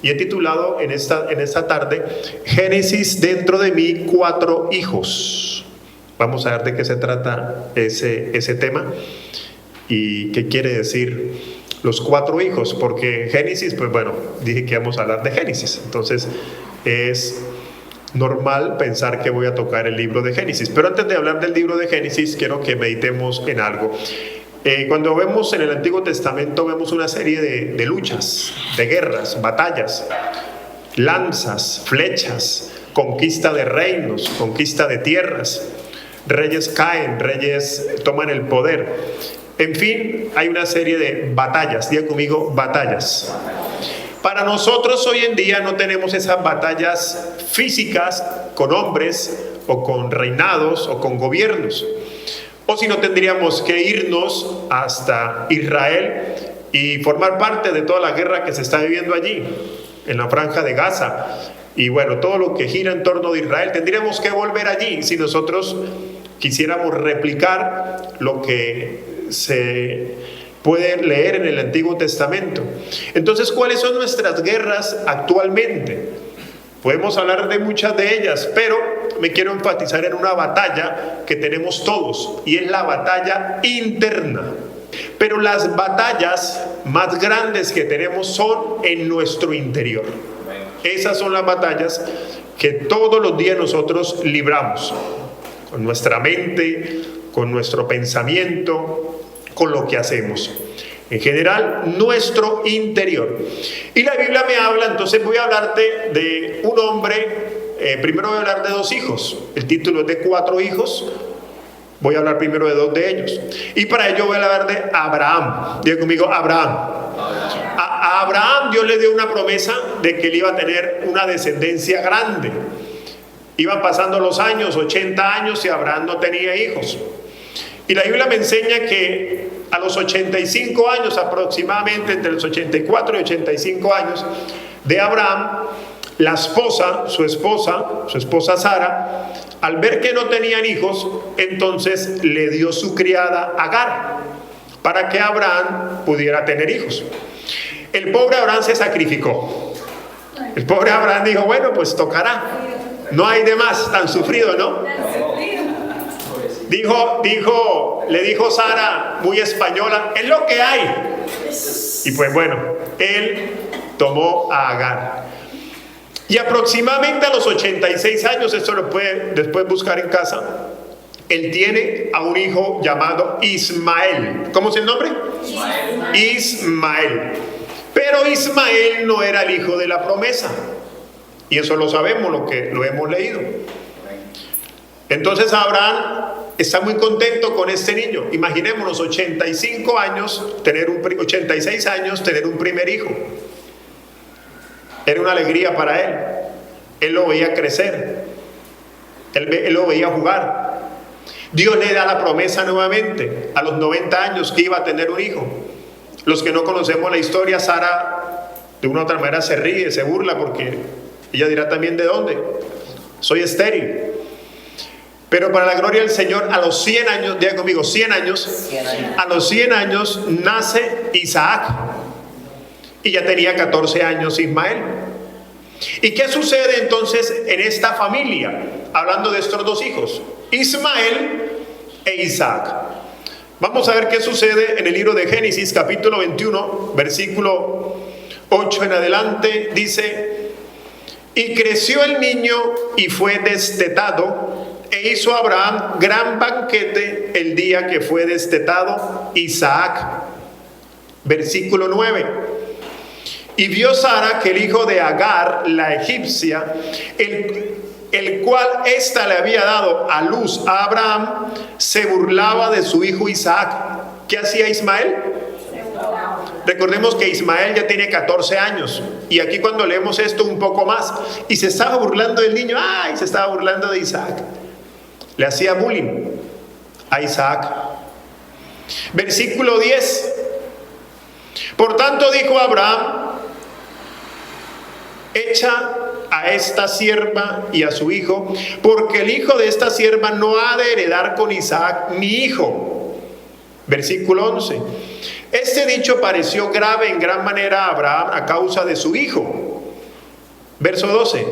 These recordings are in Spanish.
Y he titulado en esta tarde, Génesis dentro de mí, 4 hijos. Vamos a ver de qué se trata ese tema y qué quiere decir los 4 hijos, porque Génesis, pues bueno, dije que íbamos a hablar de Génesis, entonces es normal pensar que voy a tocar el libro de Génesis. Pero antes de hablar del libro de Génesis, quiero que meditemos en algo. Cuando vemos en el Antiguo Testamento, vemos una serie de luchas, de guerras, batallas, lanzas, flechas, conquista de reinos, conquista de tierras. Reyes caen, reyes toman el poder. En fin, hay una serie de batallas. Diga conmigo, batallas. Para nosotros hoy en día no tenemos esas batallas físicas con hombres o con reinados o con gobiernos. O si no, tendríamos que irnos hasta Israel y formar parte de toda la guerra que se está viviendo allí, en la franja de Gaza. Y bueno, todo lo que gira en torno de Israel, tendríamos que volver allí si nosotros quisiéramos replicar lo que se puede leer en el Antiguo Testamento. Entonces, ¿cuáles son nuestras guerras actualmente? Podemos hablar de muchas de ellas, pero me quiero enfatizar en una batalla que tenemos todos, y es la batalla interna. Pero las batallas más grandes que tenemos son en nuestro interior. Esas son las batallas que todos los días nosotros libramos, con nuestra mente, con nuestro pensamiento, con lo que hacemos. En general, nuestro interior. Y la Biblia me habla, entonces voy a hablarte de un hombre, primero voy a hablar de 2 hijos. El título es de 4 hijos. Voy a hablar primero de 2 de ellos. Y para ello voy a hablar de Abraham. Diga conmigo, Abraham. A Abraham Dios le dio una promesa de que él iba a tener una descendencia grande. Iban pasando los años, 80 años, y Abraham no tenía hijos. Y la Biblia me enseña que a los 85 años aproximadamente, entre los 84 y 85 años de Abraham, la esposa, su esposa Sara, al ver que no tenían hijos, entonces le dio su criada Agar para que Abraham pudiera tener hijos. El pobre Abraham se sacrificó. El pobre Abraham dijo, bueno, pues tocará. No hay de más, tan sufrido, ¿no? Le dijo Sara, muy española, es lo que hay. Y pues bueno, él tomó a Agar. Y aproximadamente a los 86 años, esto lo puede después buscar en casa, él tiene a un hijo llamado Ismael. ¿Cómo es el nombre? Ismael. Pero Ismael no era el hijo de la promesa. Y eso lo sabemos, lo hemos leído. Entonces Abraham está muy contento con este niño. Imaginémonos 86 años tener un primer hijo. Era una alegría para él. Él lo veía crecer. Él lo veía jugar. Dios le da la promesa nuevamente a los 90 años que iba a tener un hijo. Los que no conocemos la historia, Sara de una u otra manera se ríe, se burla, porque ella dirá también, ¿de dónde? Soy estéril. Pero para la gloria del Señor, a los 100 años, diga conmigo, 100 años, a los 100 años nace Isaac. Y ya tenía 14 años Ismael. ¿Y qué sucede entonces en esta familia? Hablando de estos 2 hijos, Ismael e Isaac. Vamos a ver qué sucede en el libro de Génesis, capítulo 21, versículo 8 en adelante. Dice, y creció el niño y fue destetado, e hizo Abraham gran banquete el día que fue destetado Isaac. Versículo 9. Y vio Sara que el hijo de Agar, la egipcia, el cual ésta le había dado a luz a Abraham, se burlaba de su hijo Isaac. ¿Qué hacía Ismael? Recordemos que Ismael ya tiene 14 años. Y aquí cuando leemos esto un poco más, y se estaba burlando del niño, se estaba burlando de Isaac. Le hacía bullying a Isaac. Versículo 10. Por tanto dijo Abraham, echa a esta sierva y a su hijo, porque el hijo de esta sierva no ha de heredar con Isaac mi hijo. Versículo 11. Este dicho pareció grave en gran manera a Abraham a causa de su hijo. Verso 12.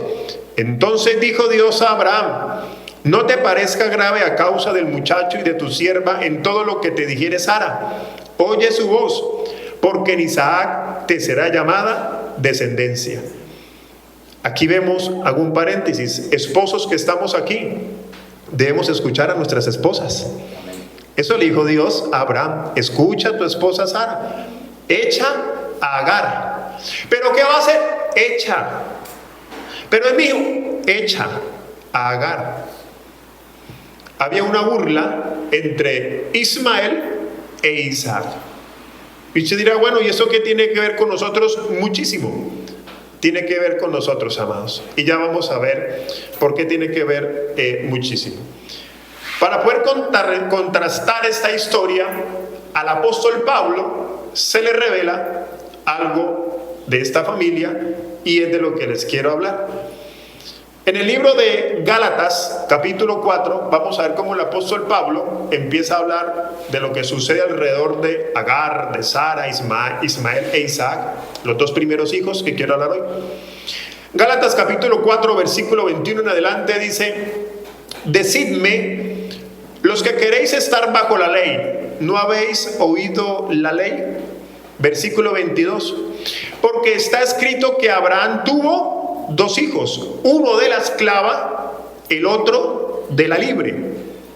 Entonces dijo Dios a Abraham: no te parezca grave a causa del muchacho y de tu sierva en todo lo que te dijere Sara. Oye su voz, porque en Isaac te será llamada descendencia. Aquí vemos, hago un paréntesis, esposos que estamos aquí, debemos escuchar a nuestras esposas. Eso le dijo Dios a Abraham: escucha a tu esposa Sara, echa a Agar. ¿Pero qué va a hacer? Echa. Pero es mío, echa a Agar. Había una burla entre Ismael e Isaac. Y usted dirá: bueno, ¿y eso qué tiene que ver con nosotros? Muchísimo. Tiene que ver con nosotros, amados. Y ya vamos a ver por qué tiene que ver muchísimo. Para poder contrastar esta historia, al apóstol Pablo se le revela algo de esta familia, y es de lo que les quiero hablar. En el libro de Gálatas, capítulo 4, vamos a ver cómo el apóstol Pablo empieza a hablar de lo que sucede alrededor de Agar, de Sara, Ismael e Isaac, los dos primeros hijos que quiero hablar hoy. Gálatas capítulo 4, versículo 21 en adelante dice: decidme, los que queréis estar bajo la ley, ¿no habéis oído la ley? Versículo 22. Porque está escrito que Abraham tuvo dos hijos, uno de la esclava, el otro de la libre.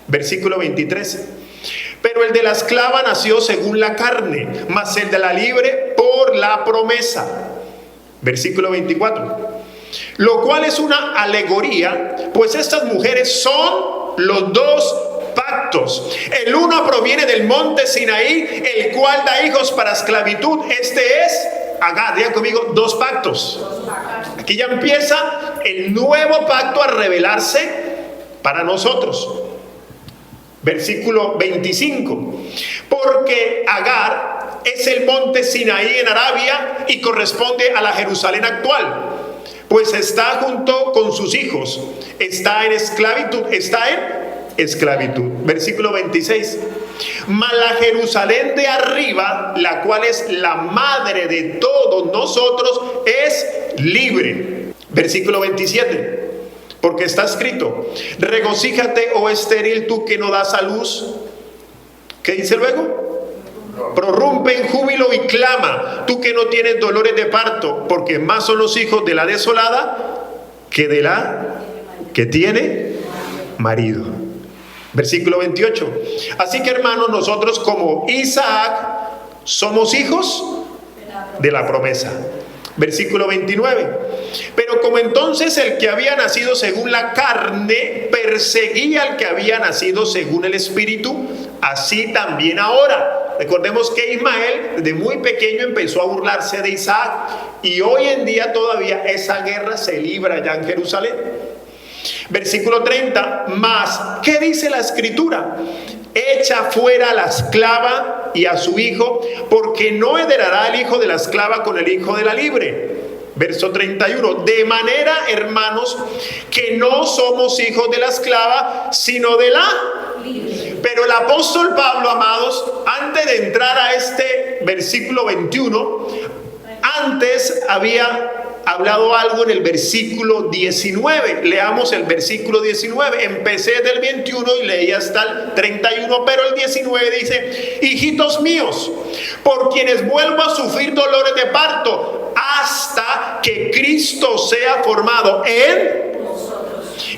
Versículo 23. Pero el de la esclava nació según la carne, mas el de la libre por la promesa. Versículo 24. Lo cual es una alegoría, pues estas mujeres son los dos pactos. El uno proviene del monte Sinaí, el cual da hijos para esclavitud. Este es Agar. Digan conmigo: dos pactos. Aquí ya empieza el nuevo pacto a revelarse para nosotros. Versículo 25. Porque Agar es el monte Sinaí en Arabia y corresponde a la Jerusalén actual, pues está junto con sus hijos, está en esclavitud, Versículo 26. Mas la Jerusalén de arriba, la cual es la madre de todos nosotros, es libre. Versículo 27. Porque está escrito: regocíjate, oh estéril, tú que no das a luz. ¿Qué dice luego? Prorrumpe en júbilo y clama, tú que no tienes dolores de parto, porque más son los hijos de la desolada que de la que tiene marido. Versículo 28. Así que, hermanos, nosotros como Isaac somos hijos de la promesa. Versículo 29. Pero como entonces el que había nacido según la carne perseguía al que había nacido según el espíritu, así también ahora. Recordemos que Ismael desde muy pequeño empezó a burlarse de Isaac, y hoy en día todavía esa guerra se libra allá en Jerusalén. Versículo 30. Mas, ¿qué dice la escritura? Echa fuera a la esclava y a su hijo, porque no heredará el hijo de la esclava con el hijo de la libre. Verso 31. De manera, hermanos, que no somos hijos de la esclava, sino de la libre. Pero el apóstol Pablo, amados, antes de entrar a este versículo 21, antes había hablado algo en el versículo 19. Leamos el versículo 19. Empecé del 21 y leí hasta el 31, pero el 19 dice: hijitos míos, por quienes vuelvo a sufrir dolores de parto, hasta que Cristo sea formado en nosotros.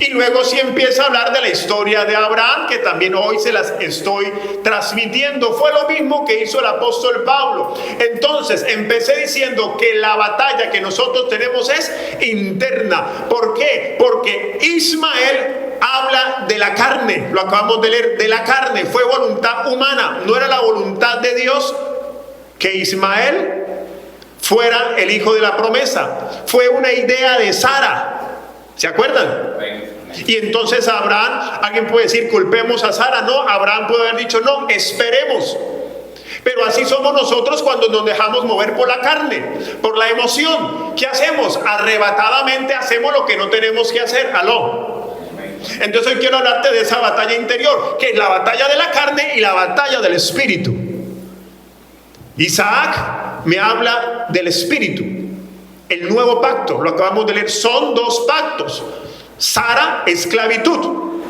Y luego sí empieza a hablar de la historia de Abraham, que también hoy se las estoy transmitiendo. Fue lo mismo que hizo el apóstol Pablo. Entonces empecé diciendo que la batalla que nosotros tenemos es interna. ¿Por qué? Porque Ismael habla de la carne, lo acabamos de leer, de la carne. Fue voluntad humana, no era la voluntad de Dios que Ismael fuera el hijo de la promesa. Fue una idea de Sara. ¿Se acuerdan? Y entonces Abraham, alguien puede decir: culpemos a Sara. No, Abraham puede haber dicho: no, esperemos. Pero así somos nosotros cuando nos dejamos mover por la carne, por la emoción. ¿Qué hacemos? Arrebatadamente hacemos lo que no tenemos que hacer. ¿Aló? Entonces hoy quiero hablarte de esa batalla interior, que es la batalla de la carne y la batalla del espíritu. Isaac me habla del espíritu. El nuevo pacto, lo acabamos de leer, son dos pactos. Sara, esclavitud.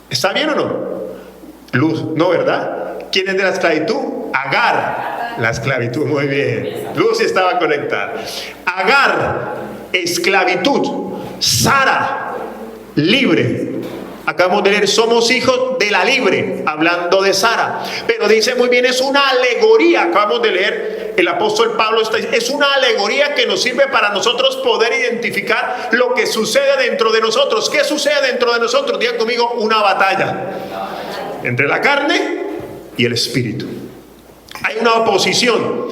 ¿Está bien o no? Luz, no, ¿verdad? ¿Quién es de la esclavitud? Agar, la esclavitud, muy bien. Luz estaba conectada. Agar, esclavitud. Sara, libre. Acabamos de leer, somos hijos de la libre, hablando de Sara. Pero dice muy bien, es una alegoría. Acabamos de leer, el apóstol Pablo está diciendo, es una alegoría que nos sirve para nosotros poder identificar lo que sucede dentro de nosotros. ¿Qué sucede dentro de nosotros? Digan conmigo, una batalla entre la carne y el espíritu. Hay una oposición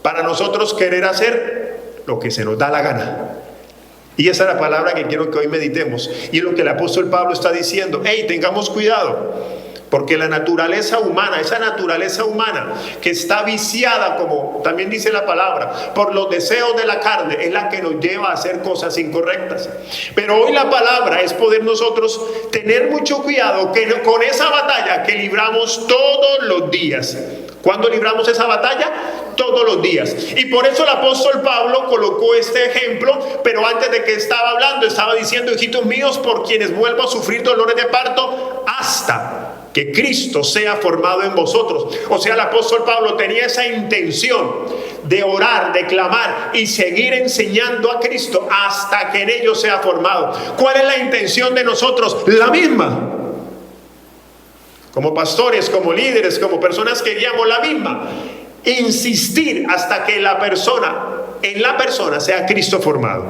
para nosotros querer hacer lo que se nos da la gana. Y esa es la palabra que quiero que hoy meditemos. Y es lo que el apóstol Pablo está diciendo. Hey, tengamos cuidado. Porque la naturaleza humana, esa naturaleza humana que está viciada, como también dice la palabra, por los deseos de la carne, es la que nos lleva a hacer cosas incorrectas. Pero hoy la palabra es poder nosotros tener mucho cuidado que con esa batalla que libramos todos los días. ¿Cuándo libramos esa batalla? Todos los días. Y por eso el apóstol Pablo colocó este ejemplo, pero antes de que estaba hablando, estaba diciendo, hijitos míos, por quienes vuelvo a sufrir dolores de parto, hasta que Cristo sea formado en vosotros. O sea, el apóstol Pablo tenía esa intención de orar, de clamar y seguir enseñando a Cristo hasta que en ellos sea formado. ¿Cuál es la intención de nosotros? La misma. Como pastores, como líderes, como personas que guiamos, la misma. Insistir hasta que en la persona sea Cristo formado.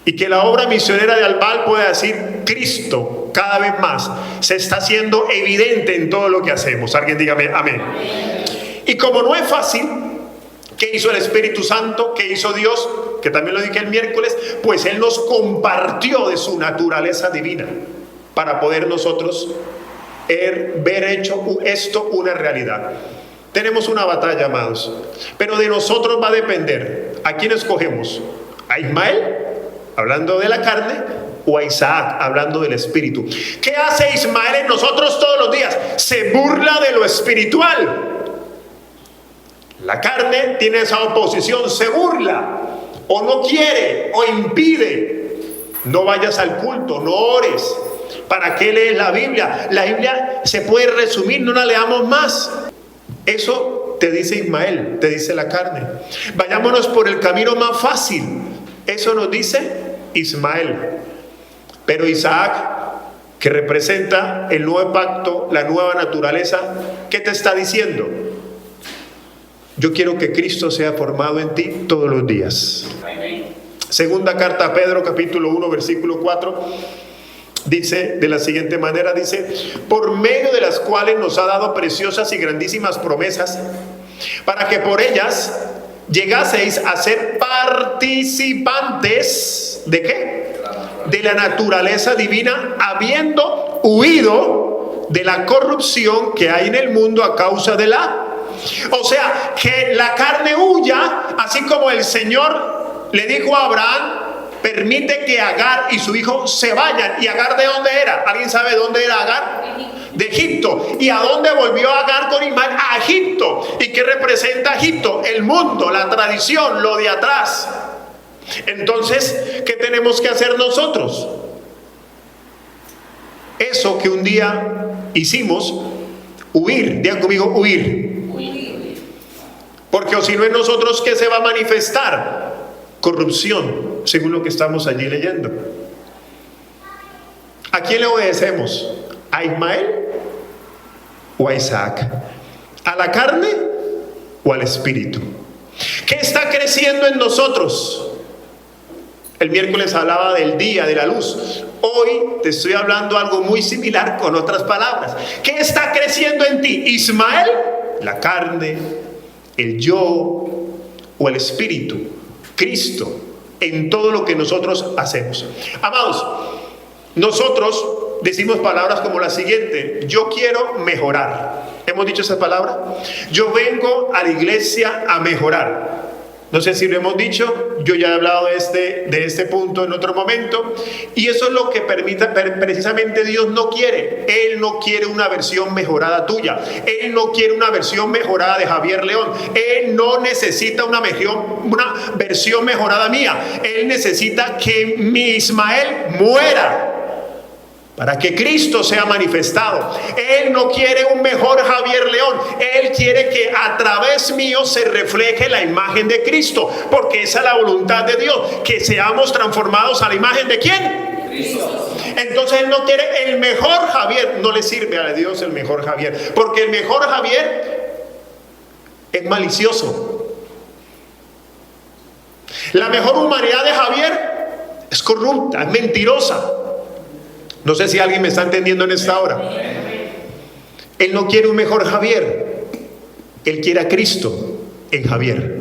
Y que la obra misionera de Albal pueda decir, Cristo cada vez más se está haciendo evidente en todo lo que hacemos. Alguien dígame amén. Y como no es fácil, ¿qué hizo el Espíritu Santo? ¿Qué hizo Dios? Que también lo dije el miércoles, pues Él nos compartió de su naturaleza divina para poder nosotros ver hecho esto una realidad. Tenemos una batalla, amados, pero de nosotros va a depender a quién escogemos. ¿A Ismael, hablando de la carne, o a Isaac, hablando del espíritu? ¿Qué hace Ismael en nosotros todos los días? Se burla de lo espiritual. La carne tiene esa oposición, se burla, o no quiere, o impide. No vayas al culto, no ores. ¿Para qué lees la Biblia? La Biblia se puede resumir, no la leamos más. Eso te dice Ismael, te dice la carne. Vayámonos por el camino más fácil. Eso nos dice Ismael. Pero Isaac, que representa el nuevo pacto, la nueva naturaleza, ¿qué te está diciendo? Yo quiero que Cristo sea formado en ti todos los días. Segunda carta a Pedro, capítulo 1, versículo 4. Dice de la siguiente manera, dice, por medio de las cuales nos ha dado preciosas y grandísimas promesas, para que por ellas llegaseis a ser participantes, ¿de qué? De la naturaleza divina, habiendo huido de la corrupción que hay en el mundo a causa de la... O sea, que la carne huya, así como el Señor le dijo a Abraham, permite que Agar y su hijo se vayan. ¿Y Agar de dónde era? ¿Alguien sabe dónde era Agar? De Egipto. ¿Y a dónde volvió Agar con Ismael? A Egipto. ¿Y qué representa Egipto? El mundo, la tradición, lo de atrás. Entonces, ¿qué tenemos que hacer nosotros? Eso que un día hicimos, huir. Digan conmigo, huir. Porque o si no en nosotros, ¿qué se va a manifestar? Corrupción, según lo que estamos allí leyendo. ¿A quién le obedecemos? ¿A Ismael o a Isaac? ¿A la carne o al espíritu? ¿Qué está creciendo en nosotros? El miércoles hablaba del día, de la luz. Hoy te estoy hablando algo muy similar con otras palabras. ¿Qué está creciendo en ti? ¿Ismael, la carne, el yo o el espíritu? Cristo en todo lo que nosotros hacemos. Amados, nosotros decimos palabras como la siguiente: yo quiero mejorar. ¿Hemos dicho esa palabra? Yo vengo a la iglesia a mejorar. No sé si lo hemos dicho, yo ya he hablado de este punto en otro momento, y eso es lo que precisamente Dios no quiere. Él no quiere una versión mejorada tuya, Él no quiere una versión mejorada de Javier León, Él no necesita una versión mejorada mía, Él necesita que mi Ismael muera para que Cristo sea manifestado. Él no quiere un mejor Javier León, Él quiere que a través mío se refleje la imagen de Cristo, porque esa es la voluntad de Dios, que seamos transformados a la imagen de ¿quién? Cristo. Entonces Él no quiere el mejor Javier, no le sirve a Dios el mejor Javier, porque el mejor Javier es malicioso. La mejor humanidad de Javier es corrupta, es mentirosa. No sé si alguien me está entendiendo en esta hora. Él no quiere un mejor Javier, Él quiere a Cristo en Javier,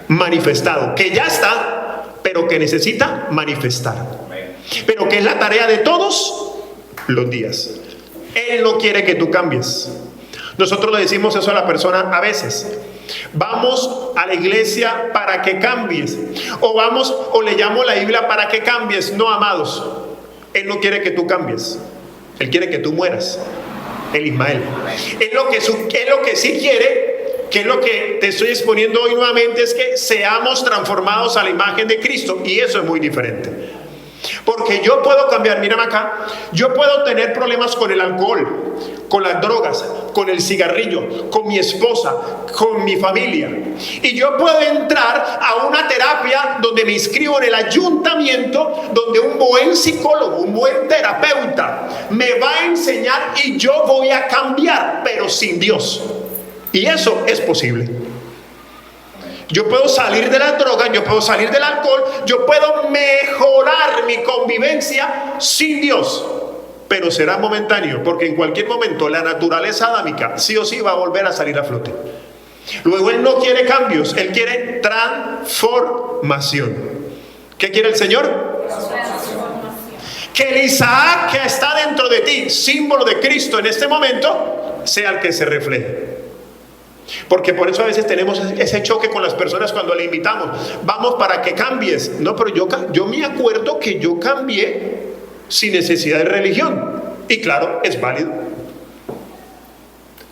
manifestado, que ya está, pero que necesita manifestar, pero que es la tarea de todos los días. Él no quiere que tú cambies. Nosotros le decimos eso a la persona a veces: vamos a la iglesia para que cambies, o le llamo a la Biblia para que cambies. No, amados, Él no quiere que tú cambies, Él quiere que tú mueras. El Ismael. Él lo que sí quiere, que es lo que te estoy exponiendo hoy nuevamente, es que seamos transformados a la imagen de Cristo. Y eso es muy diferente. Porque yo puedo cambiar, mírame acá, yo puedo tener problemas con el alcohol, con las drogas, con el cigarrillo, con mi esposa, con mi familia. Y yo puedo entrar a una terapia donde me inscribo en el ayuntamiento, donde un buen psicólogo, un buen terapeuta me va a enseñar y yo voy a cambiar, pero sin Dios. Y eso es posible. Yo puedo salir de la droga, yo puedo salir del alcohol, yo puedo mejorar mi convivencia sin Dios, pero será momentáneo, porque en cualquier momento la naturaleza adámica sí o sí va a volver a salir a flote. Luego Él no quiere cambios, Él quiere transformación. ¿Qué quiere el Señor? Que el Isaac que está dentro de ti, símbolo de Cristo en este momento, sea el que se refleje. Porque por eso a veces tenemos ese choque con las personas cuando le invitamos: vamos para que cambies. No, pero yo me acuerdo que yo cambié sin necesidad de religión. Y claro, es válido.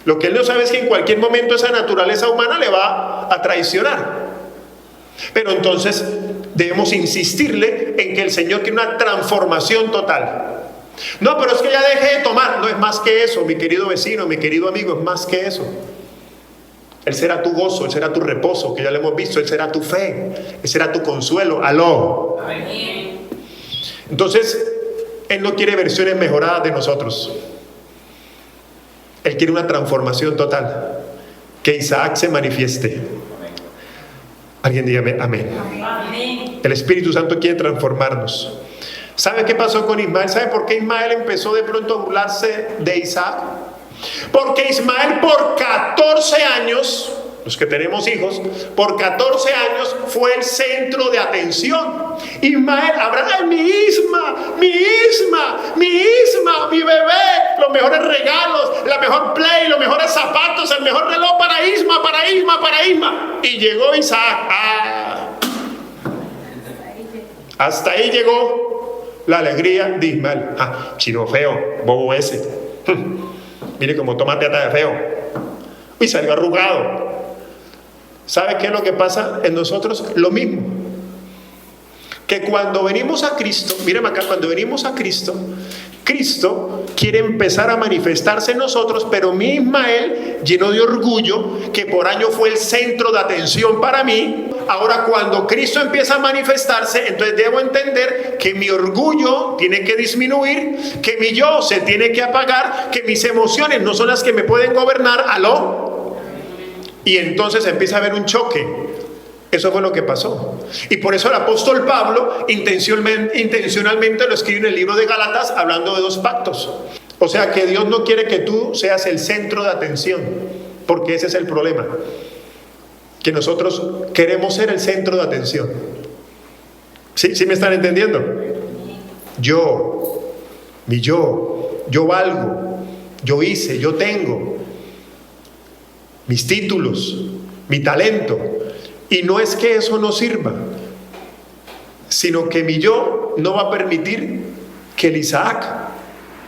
Lo que él no sabe es que en cualquier momento esa naturaleza humana le va a traicionar. Pero entonces debemos insistirle en que el Señor quiere una transformación total. No, pero es que ya dejé de tomar. No, es más que eso, mi querido vecino, mi querido amigo, es más que eso. Él será tu gozo, Él será tu reposo, que ya lo hemos visto. Él será tu fe, Él será tu consuelo. Aló. Amén. Entonces, Él no quiere versiones mejoradas de nosotros. Él quiere una transformación total. Que Isaac se manifieste. Alguien dígame amén. Amén. El Espíritu Santo quiere transformarnos. ¿Sabe qué pasó con Ismael? ¿Sabe por qué Ismael empezó de pronto a burlarse de Isaac? Porque Ismael por 14 años, los que tenemos hijos, por 14 años fue el centro de atención. Ismael, Abraham, mi bebé, los mejores regalos, la mejor play, los mejores zapatos, el mejor reloj para Isma. Y llegó Isaac. Hasta ahí llegó la alegría de Ismael. Chino feo, bobo ese. Mire cómo tomate ata de feo. Y salió arrugado. ¿Sabe qué es lo que pasa en nosotros? Lo mismo. Que cuando venimos a Cristo, mírame acá, cuando venimos a Cristo, Cristo quiere empezar a manifestarse en nosotros, pero mi Ismael, lleno de orgullo, que por año fue el centro de atención para mí, ahora cuando Cristo empieza a manifestarse, entonces debo entender que mi orgullo tiene que disminuir, que mi yo se tiene que apagar, que mis emociones no son las que me pueden gobernar. ¿Aló? Y entonces empieza a haber un choque. Eso fue lo que pasó. Y por eso el apóstol Pablo intencionalmente lo escribe en el libro de Gálatas, hablando de dos pactos. O sea que Dios no quiere que tú seas el centro de atención, porque ese es el problema, que nosotros queremos ser el centro de atención. ¿Sí me están entendiendo? Yo valgo, yo hice, yo tengo mis títulos, mi talento. Y no es que eso no sirva, sino que mi yo no va a permitir que el Isaac,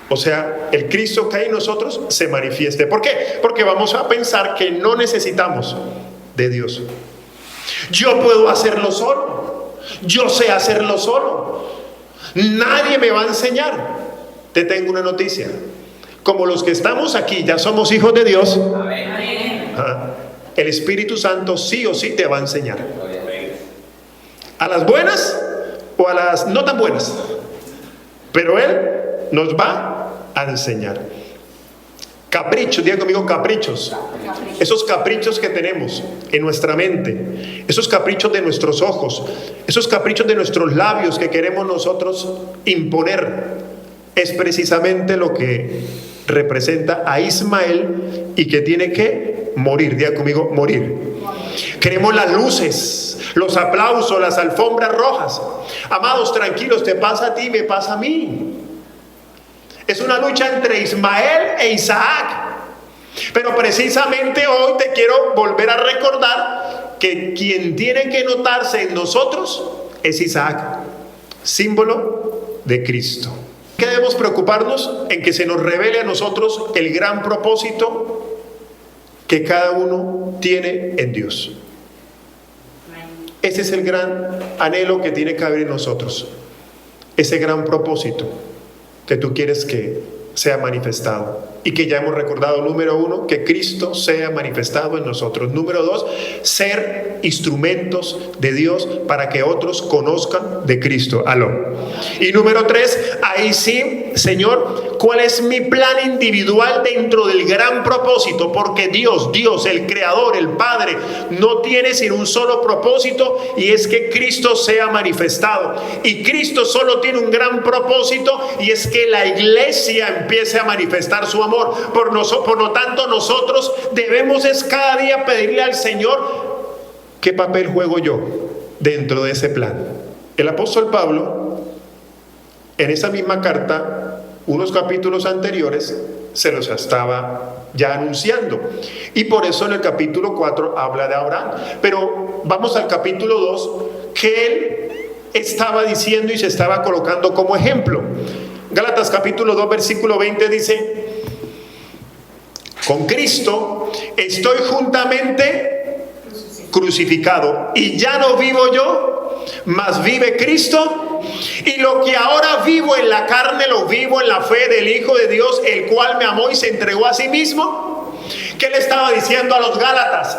o sea, el Cristo que hay en nosotros, se manifieste. ¿Por qué? Porque vamos a pensar que no necesitamos de Dios. Yo puedo hacerlo solo. Yo sé hacerlo solo. Nadie me va a enseñar. Te tengo una noticia. Como los que estamos aquí ya somos hijos de Dios, el Espíritu Santo sí o sí te va a enseñar. A las buenas o a las no tan buenas. Pero Él nos va a enseñar. Caprichos, diga conmigo, caprichos. Esos caprichos que tenemos en nuestra mente, esos caprichos de nuestros ojos, esos caprichos de nuestros labios que queremos nosotros imponer, es precisamente lo que representa a Ismael y que tiene que morir. Diga conmigo, morir. Queremos las luces, los aplausos, las alfombras rojas. Amados, tranquilos, te pasa a ti, me pasa a mí. Es una lucha entre Ismael e Isaac. Pero precisamente hoy te quiero volver a recordar que quien tiene que notarse en nosotros es Isaac, símbolo de Cristo. ¿Qué debemos preocuparnos? En que se nos revele a nosotros el gran propósito que cada uno tiene en Dios. Ese es el gran anhelo que tiene que haber en nosotros. Ese gran propósito que tú quieres que sea manifestado. Y que ya hemos recordado, número 1, que Cristo sea manifestado en nosotros. Número 2, ser instrumentos de Dios para que otros conozcan de Cristo. Aló. Y número 3, ahí sí, Señor, ¿cuál es mi plan individual dentro del gran propósito? Porque Dios, el Creador, el Padre, no tiene sino un solo propósito, y es que Cristo sea manifestado. Y Cristo solo tiene un gran propósito, y es que la iglesia empiece a manifestar su amor. Por lo tanto, nosotros debemos es cada día pedirle al Señor, ¿qué papel juego yo dentro de ese plan? El apóstol Pablo, en esa misma carta, unos capítulos anteriores, se los estaba ya anunciando. Y por eso en el capítulo 4 habla de Abraham. Pero vamos al capítulo 2, que él estaba diciendo y se estaba colocando como ejemplo. Gálatas capítulo 2, versículo 20 dice: con Cristo estoy juntamente crucificado, y ya no vivo yo, mas vive Cristo. Y lo que ahora vivo en la carne, lo vivo en la fe del Hijo de Dios, el cual me amó y se entregó a sí mismo. ¿Qué le estaba diciendo a los Gálatas?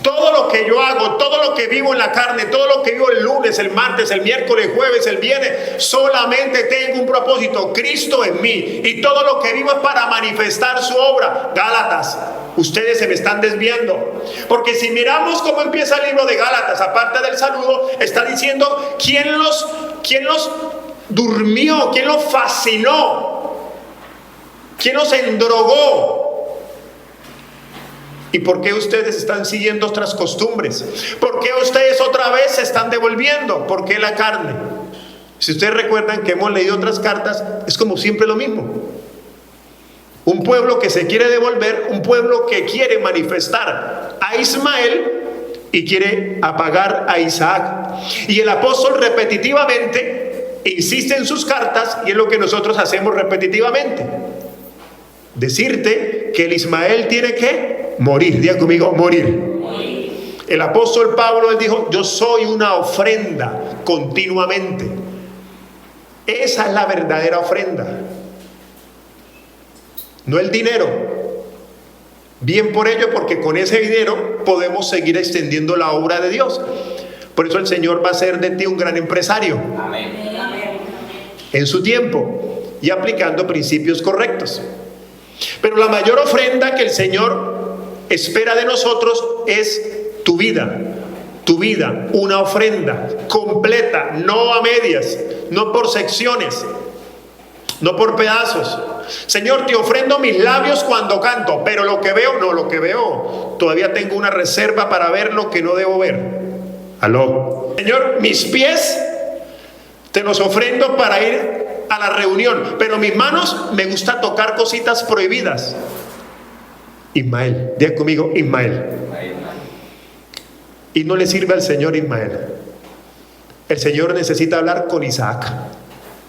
Todo lo que yo hago, todo lo que vivo en la carne, todo lo que vivo el lunes, el martes, el miércoles, el jueves, el viernes, solamente tengo un propósito: Cristo en mí. Y todo lo que vivo es para manifestar su obra. Gálatas, ustedes se me están desviando. Porque si miramos cómo empieza el libro de Gálatas, aparte del saludo, está diciendo quién los durmió, quién los fascinó, quién los endrogó. ¿Y por qué ustedes están siguiendo otras costumbres? ¿Por qué ustedes otra vez se están devolviendo? ¿Por qué la carne? Si ustedes recuerdan que hemos leído otras cartas, es como siempre lo mismo. Un pueblo que se quiere devolver, un pueblo que quiere manifestar a Ismael y quiere apagar a Isaac. Y el apóstol repetitivamente insiste en sus cartas, y es lo que nosotros hacemos repetitivamente: decirte que el Ismael tiene que morir. Diga conmigo, morir. El apóstol Pablo, él dijo: yo soy una ofrenda continuamente. Esa es la verdadera ofrenda, no el dinero. Bien por ello, porque con ese dinero podemos seguir extendiendo la obra de Dios. Por eso el Señor va a hacer de ti un gran empresario. Amén. En su tiempo, y aplicando principios correctos. Pero la mayor ofrenda que el Señor espera de nosotros es tu vida. Tu vida, una ofrenda completa, no a medias, no por secciones, no por pedazos. Señor, te ofrendo mis labios cuando canto, pero lo que veo, no, lo que veo, todavía tengo una reserva para ver lo que no debo ver. Aló. Señor, mis pies te los ofrendo para ir a la reunión, pero mis manos me gusta tocar cositas prohibidas. Ismael, diga conmigo, Ismael. y no le sirve al Señor Ismael. El Señor necesita hablar con Isaac,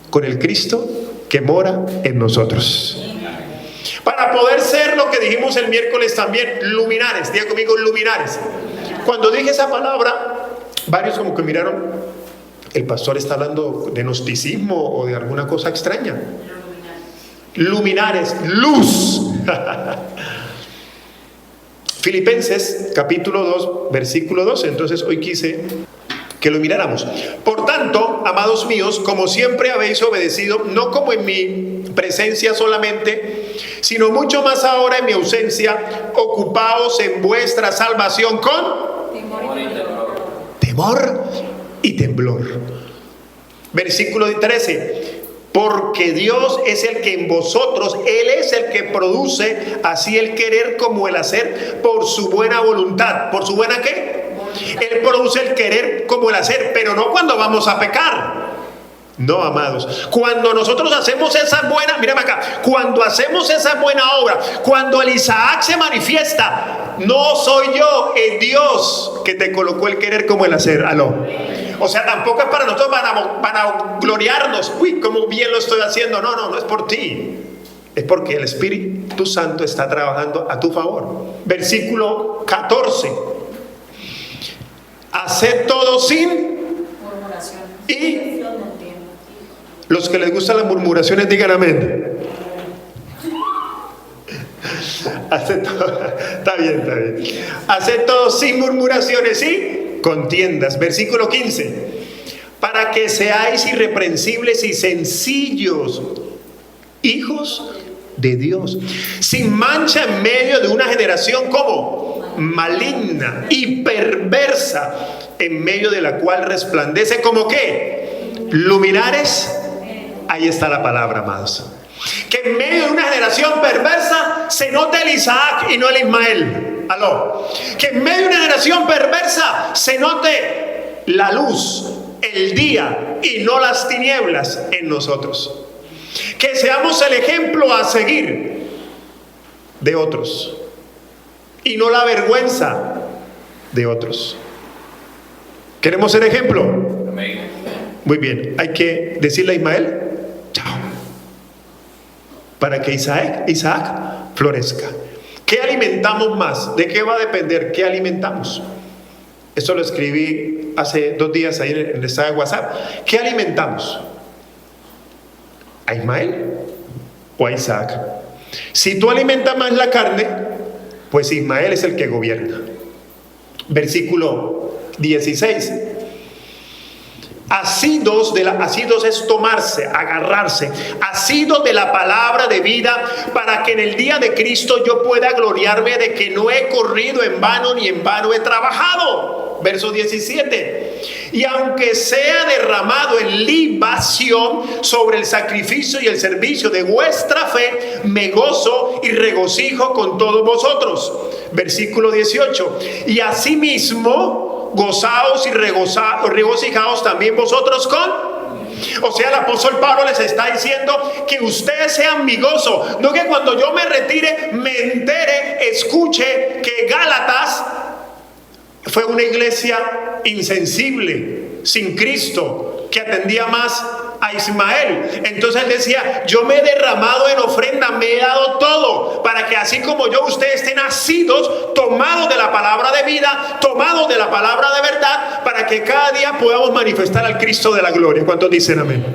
con el Cristo que mora en nosotros. Para poder ser lo que dijimos el miércoles también, luminares. Diga conmigo, luminares. Cuando dije esa palabra, varios como que miraron, el pastor está hablando de gnosticismo o de alguna cosa extraña. Luminares, luz. Filipenses capítulo 2 versículo 12. Entonces hoy quise que lo miráramos. Por tanto, amados míos, como siempre habéis obedecido, no como en mi presencia solamente, sino mucho más ahora en mi ausencia, ocupaos en vuestra salvación con temor y temblor. Versículo 13. Porque Dios es el que en vosotros, Él es el que produce así el querer como el hacer por su buena voluntad. ¿Por su buena qué? Él produce el querer como el hacer, pero no cuando vamos a pecar. No, amados. Cuando nosotros hacemos esa buena, mírame acá, cuando hacemos esa buena obra, cuando el Isaac se manifiesta, no soy yo, es Dios que te colocó el querer como el hacer. Aló. O sea, tampoco es para nosotros para gloriarnos. Uy, cómo bien lo estoy haciendo. No, no, no es por ti. Es porque el Espíritu Santo está trabajando a tu favor. Versículo 14. Haced todo sin murmuración. Y los que les gustan las murmuraciones digan amén. Haced todo, está bien, está bien. Haced todo sin murmuraciones y contiendas. Versículo 15. Para que seáis irreprensibles y sencillos, hijos de Dios, sin mancha en medio de una generación como maligna y perversa, en medio de la cual resplandece como ¿qué? Luminares. Ahí está la palabra, amados. Que en medio de una generación perversa se note el Isaac y no el Ismael. Aló. Que en medio de una generación perversa se note la luz, el día y no las tinieblas en nosotros. Que seamos el ejemplo a seguir de otros y no la vergüenza de otros. ¿Queremos ser ejemplo? Muy bien, hay que decirle a Ismael chao, para que Isaac florezca. ¿Qué alimentamos más? ¿De qué va a depender? ¿Qué alimentamos? Esto lo escribí hace 2 días ahí en el estado de WhatsApp. ¿Qué alimentamos? ¿A Ismael o a Isaac? Si tú alimentas más la carne, pues Ismael es el que gobierna. Versículo 16. Asidos es tomarse, agarrarse, asidos de la palabra de vida, para que en el día de Cristo yo pueda gloriarme de que no he corrido en vano ni en vano he trabajado. Verso 17. Y aunque sea derramado en libación sobre el sacrificio y el servicio de vuestra fe, me gozo y regocijo con todos vosotros. Versículo 18. Y asimismo gozaos y regocijaos también vosotros con. O sea, el apóstol Pablo les está diciendo que ustedes sean mi gozo. No que cuando yo me retire me entere, escuche que Gálatas fue una iglesia insensible, sin Cristo, que atendía más a Ismael. Entonces él decía: yo me he derramado en ofrenda, me he dado todo, para que así como yo, ustedes estén nacidos, tomados de la palabra de vida, tomados de la palabra de verdad, para que cada día podamos manifestar al Cristo de la gloria. ¿Cuántos dicen amén?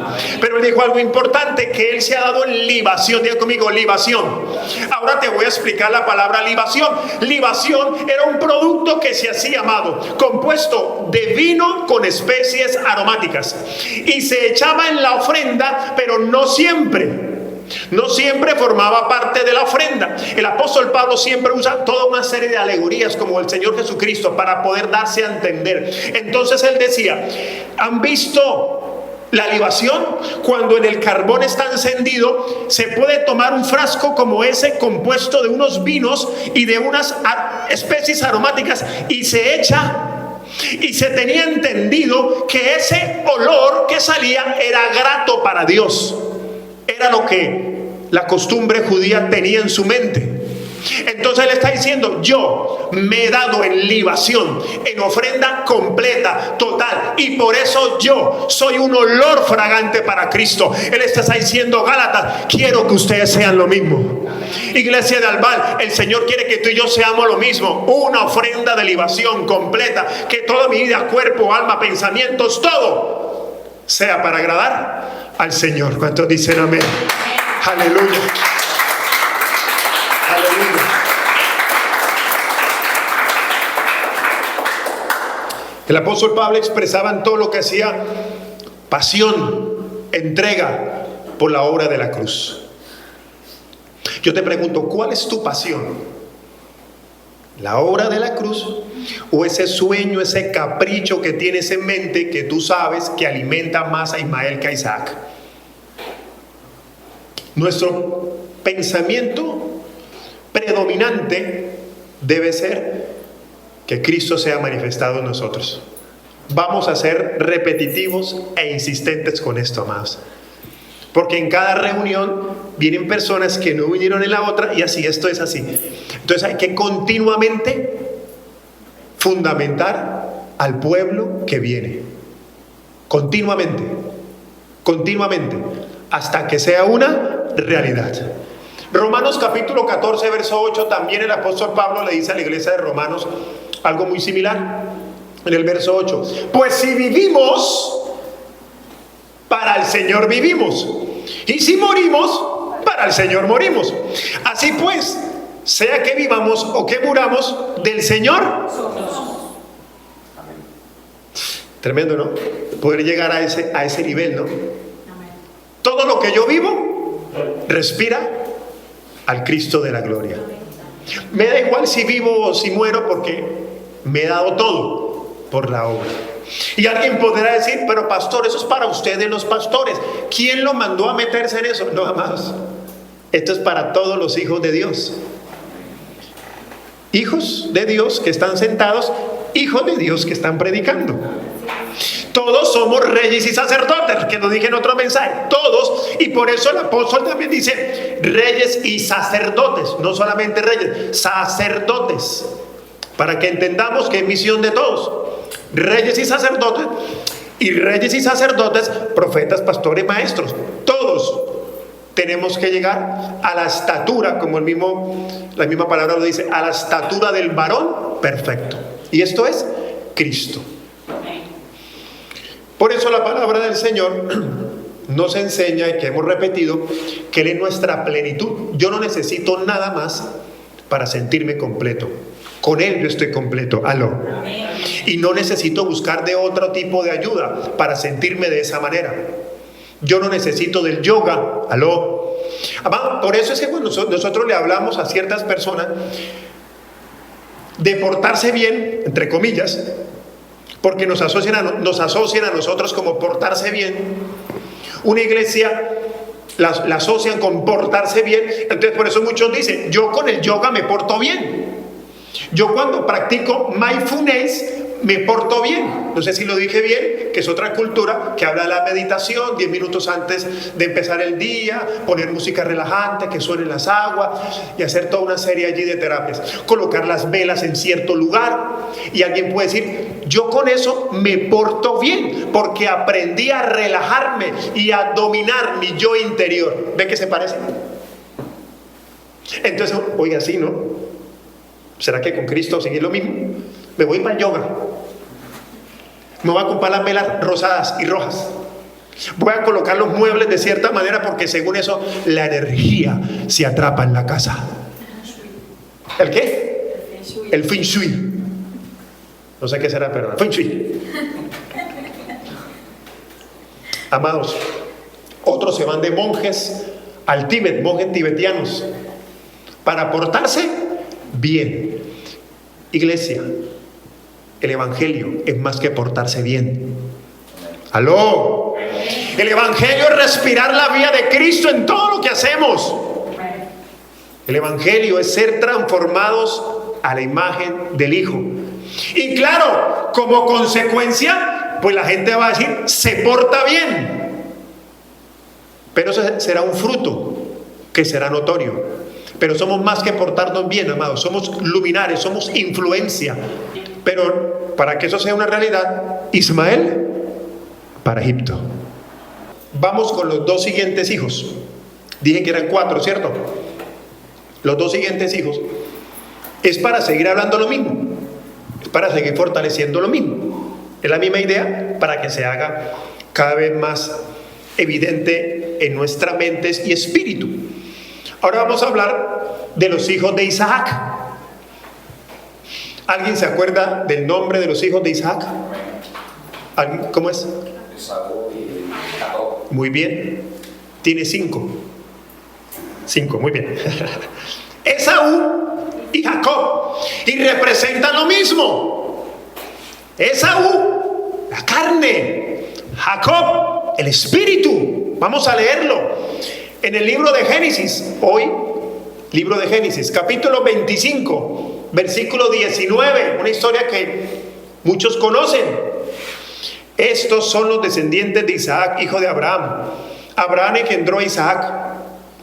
Pero él dijo algo importante, que él se ha dado en libación. Diga conmigo, libación. Ahora te voy a explicar la palabra libación. Libación era un producto que se hacía, amado, compuesto de vino con especies aromáticas, y se echaba en la ofrenda, pero no siempre formaba parte de la ofrenda. El apóstol Pablo siempre usa toda una serie de alegorías como el Señor Jesucristo para poder darse a entender. Entonces él decía: ¿han visto la libación? Cuando en el carbón está encendido, se puede tomar un frasco como ese, compuesto de unos vinos y de unas especies aromáticas, y se echa. Y se tenía entendido que ese olor que salía era grato para Dios. Era lo que la costumbre judía tenía en su mente. Entonces Él está diciendo, yo me he dado en libación, en ofrenda completa, total, y por eso yo soy un olor fragante para Cristo. Él está diciendo, Gálatas, quiero que ustedes sean lo mismo. Iglesia de Albal, el Señor quiere que tú y yo seamos lo mismo, una ofrenda de libación completa, que toda mi vida, cuerpo, alma, pensamientos, todo sea para agradar al Señor. ¿Cuántos dicen amén? Aleluya. Aleluya. El apóstol Pablo expresaba en todo lo que hacía pasión, entrega por la obra de la cruz. Yo te pregunto, ¿cuál es tu pasión? ¿La obra de la cruz? ¿O ese sueño, ese capricho que tienes en mente que tú sabes que alimenta más a Ismael que a Isaac? Nuestro pensamiento predominante debe ser que Cristo sea manifestado en nosotros. Vamos a ser repetitivos e insistentes con esto, amados. Porque en cada reunión vienen personas que no vinieron en la otra y así, esto es así. Entonces hay que continuamente fundamentar al pueblo que viene. Continuamente, hasta que sea una realidad. Romanos capítulo 14, verso 8, también el apóstol Pablo le dice a la iglesia de Romanos algo muy similar. En el verso 8, pues si vivimos, para el Señor vivimos, y si morimos, para el Señor morimos. Así pues, sea que vivamos o que muramos, del Señor somos. Tremendo, ¿no? Poder llegar a ese nivel, ¿no? Todo lo que yo vivo respira al Cristo de la gloria. Me da igual si vivo o si muero, porque me he dado todo por la obra. Y alguien podrá decir, pero pastor, eso es para ustedes los pastores. ¿Quién lo mandó a meterse en eso? No, amados, esto es para todos los hijos de Dios. Hijos de Dios que están sentados, hijos de Dios que están predicando. Todos somos reyes y sacerdotes, que lo dije en otro mensaje, todos, y por eso el apóstol también dice reyes y sacerdotes, no solamente reyes, sacerdotes, para que entendamos que es misión de todos. Reyes y sacerdotes, profetas, pastores, maestros, todos tenemos que llegar a la estatura, como la misma palabra lo dice, a la estatura del varón perfecto, y esto es Cristo. Por eso la palabra del Señor nos enseña, y que hemos repetido, que Él es nuestra plenitud. Yo no necesito nada más para sentirme completo. Con Él yo estoy completo. Aló. Y no necesito buscar de otro tipo de ayuda para sentirme de esa manera. Yo no necesito del yoga. Aló. Por eso es que cuando nosotros le hablamos a ciertas personas de portarse bien, entre comillas, porque nos asocian a nosotros como portarse bien. Una iglesia la asocian con portarse bien. Entonces por eso muchos dicen, yo con el yoga me porto bien. Yo cuando practico mindfulness me porto bien. No sé si lo dije bien, que es otra cultura que habla de la meditación, 10 minutos antes de empezar el día, poner música relajante, que suenen las aguas y hacer toda una serie allí de terapias. Colocar las velas en cierto lugar. Y alguien puede decir, yo con eso me porto bien, porque aprendí a relajarme y a dominar mi yo interior. ¿Ve que se parece? Entonces, oiga, sí, ¿no? ¿Será que con Cristo seguir lo mismo? Me voy para el yoga. Me voy a comprar las velas rosadas y rojas. Voy a colocar los muebles de cierta manera, porque según eso la energía se atrapa en la casa. ¿El qué? El feng shui. No sé qué será, pero el feng shui. Amados, otros se van de monjes al Tíbet, monjes tibetianos, para portarse bien. Iglesia, el evangelio es más que portarse bien. ¡Aló! El evangelio es respirar la vida de Cristo en todo lo que hacemos. El evangelio es ser transformados a la imagen del Hijo. Y claro, como consecuencia, pues la gente va a decir, se porta bien. Pero eso será un fruto que será notorio. Pero somos más que portarnos bien, amados. Somos luminares, somos influencia. Pero para que eso sea una realidad, Ismael para Egipto. Vamos con los dos siguientes hijos. Dije que eran 4, ¿cierto? Los dos siguientes hijos. Es para seguir hablando lo mismo. Es para seguir fortaleciendo lo mismo. Es la misma idea para que se haga cada vez más evidente en nuestras mentes y espíritu. Ahora vamos a hablar de los hijos de Isaac. ¿Alguien se acuerda del nombre de los hijos de Isaac? ¿Cómo es? Esaú y Jacob. Muy bien. Tiene 5. 5, muy bien. Esaú y Jacob. Y representan lo mismo. Esaú, la carne. Jacob, el espíritu. Vamos a leerlo. En el libro de Génesis, hoy, libro de Génesis, capítulo 25, versículo 19, una historia que muchos conocen. Estos son los descendientes de Isaac, hijo de Abraham. Abraham engendró a Isaac,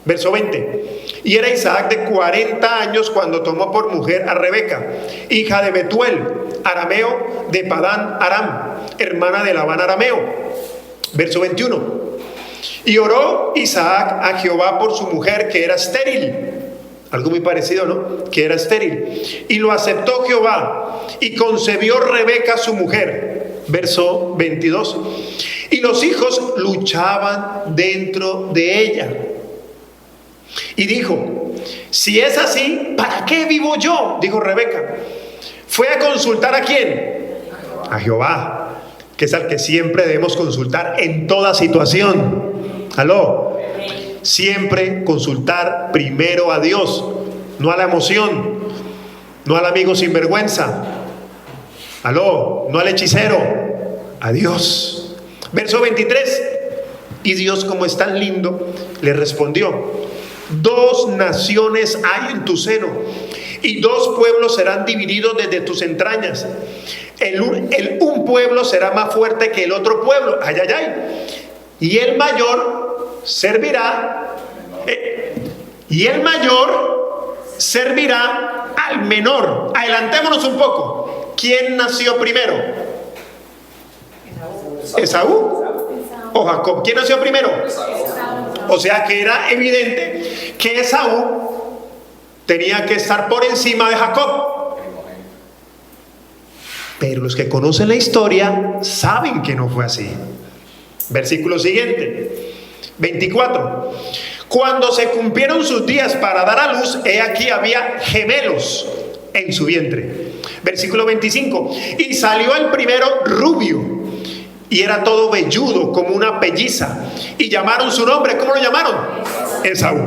verso 20. Y era Isaac de 40 años cuando tomó por mujer a Rebeca, hija de Betuel, arameo de Padán Aram, hermana de Labán arameo. Verso 21. Y oró Isaac a Jehová por su mujer que era estéril. Algo muy parecido, ¿no? Que era estéril. Y lo aceptó Jehová y concebió Rebeca su mujer. Verso 22. Y los hijos luchaban dentro de ella. Y dijo: si es así, ¿para qué vivo yo? Dijo Rebeca. Fue a consultar ¿a quién? A Jehová, que es al que siempre debemos consultar en toda situación. Aló. Siempre consultar primero a Dios, no a la emoción, no al amigo sinvergüenza. Aló, no al hechicero, a Dios. Verso 23. Y Dios, como es tan lindo, le respondió: 2 naciones hay en tu seno, y 2 pueblos serán divididos desde tus entrañas. Un pueblo será más fuerte que el otro pueblo. Ay, ay, ay. Y el mayor servirá al menor. Adelantémonos un poco. ¿Quién nació primero? ¿Esaú o Jacob? ¿Quién nació primero? O sea que era evidente que Esaú tenía que estar por encima de Jacob. Pero los que conocen la historia saben que no fue así. Versículo siguiente, 24. Cuando se cumplieron sus días para dar a luz, he aquí había gemelos en su vientre. Versículo 25. Y salió el primero rubio, y era todo velludo como una pelliza, y llamaron su nombre. ¿Cómo lo llamaron? Esaú.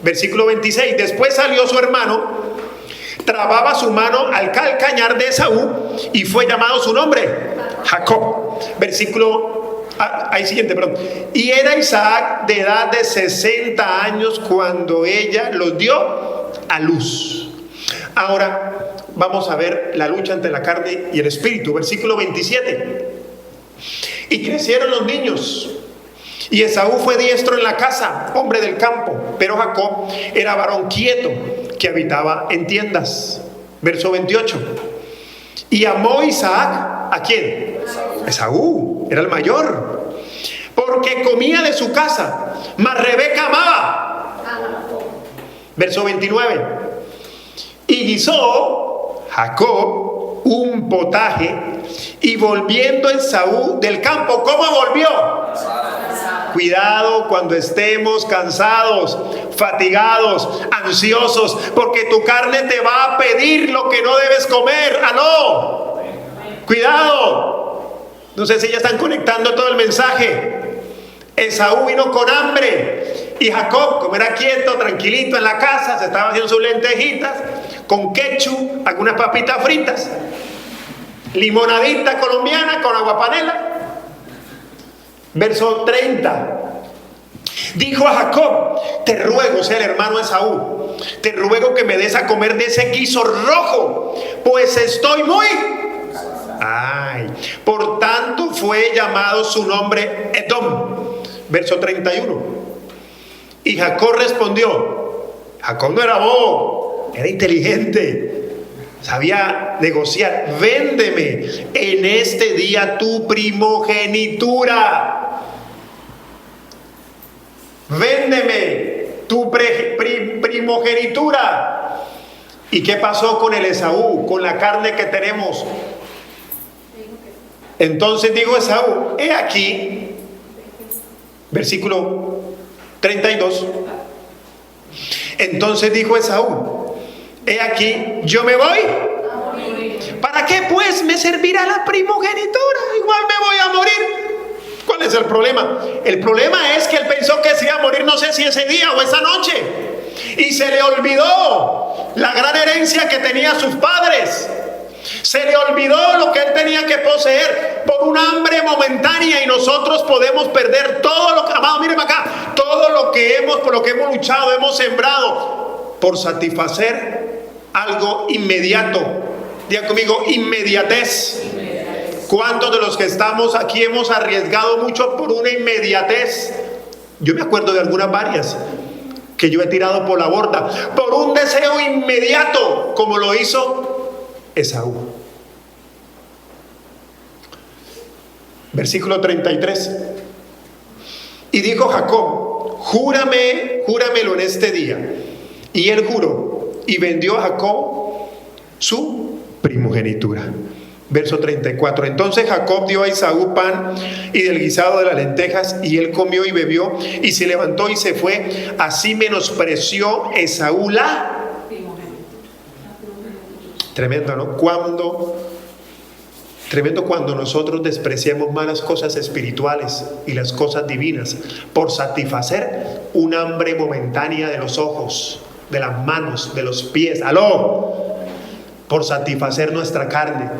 Versículo 26. Después salió su hermano, trababa su mano al calcañar de Esaú, y fue llamado su nombre Jacob. Versículo siguiente, perdón. Y era Isaac de edad de 60 años cuando ella los dio a luz. Ahora vamos a ver la lucha entre la carne y el espíritu. Versículo 27. Y crecieron los niños, y Esaú fue diestro en la casa, hombre del campo, pero Jacob era varón quieto, que habitaba en tiendas. Verso 28. Y amó Isaac ¿a quién? Esaú, era el mayor, porque comía de su casa, mas Rebeca amaba. Verso 29. Y guisó Jacob un potaje, y volviendo Esaú del campo, ¿cómo volvió? Cuidado cuando estemos cansados, fatigados, ansiosos, porque tu carne te va a pedir lo que no debes comer. ¡Aló! Cuidado. No sé si ya están conectando todo el mensaje. Esaú vino con hambre, y Jacob, como era quieto, tranquilito en la casa, se estaba haciendo sus lentejitas con ketchup, algunas papitas fritas, limonadita colombiana con aguapanela. Verso 30. Dijo a Jacob: te ruego, o sea el hermano Esaú, te ruego que me des a comer de ese guiso rojo, pues estoy muy... Por tanto fue llamado su nombre Edom. Verso 31. Y Jacob respondió: Jacob no era bobo, era inteligente, sabía negociar. Véndeme en este día tu primogenitura. Véndeme tu primogenitura. ¿Y qué pasó con el Esaú, con la carne que tenemos? Entonces dijo Esaú, he aquí, versículo 32. Entonces dijo Esaú, he aquí, yo me voy. ¿Para qué pues me servirá la primogenitura? Igual me voy a morir. ¿Cuál es el problema? El problema es que él pensó que se iba a morir, no sé si ese día o esa noche, y se le olvidó la gran herencia que tenían sus padres. Se le olvidó lo que él tenía que poseer por un hambre momentánea, y nosotros podemos perder todo lo que, amado, miren acá, todo lo que por lo que hemos luchado, hemos sembrado, por satisfacer algo inmediato. Diga conmigo, inmediatez. ¿Cuántos de los que estamos aquí hemos arriesgado mucho por una inmediatez? Yo me acuerdo de algunas varias que yo he tirado por la borda por un deseo inmediato, como lo hizo Esaú. Versículo 33. Y dijo Jacob, júramelo en este día. Y él juró y vendió a Jacob su primogenitura. Verso 34. Entonces Jacob dio a Esaú pan y del guisado de las lentejas, y él comió y bebió, y se levantó y se fue. Así menospreció Esaú la tremendo, ¿no? Tremendo cuando nosotros despreciamos más las cosas espirituales y las cosas divinas por satisfacer un hambre momentánea de los ojos, de las manos, de los pies. ¡Aló! Por satisfacer nuestra carne.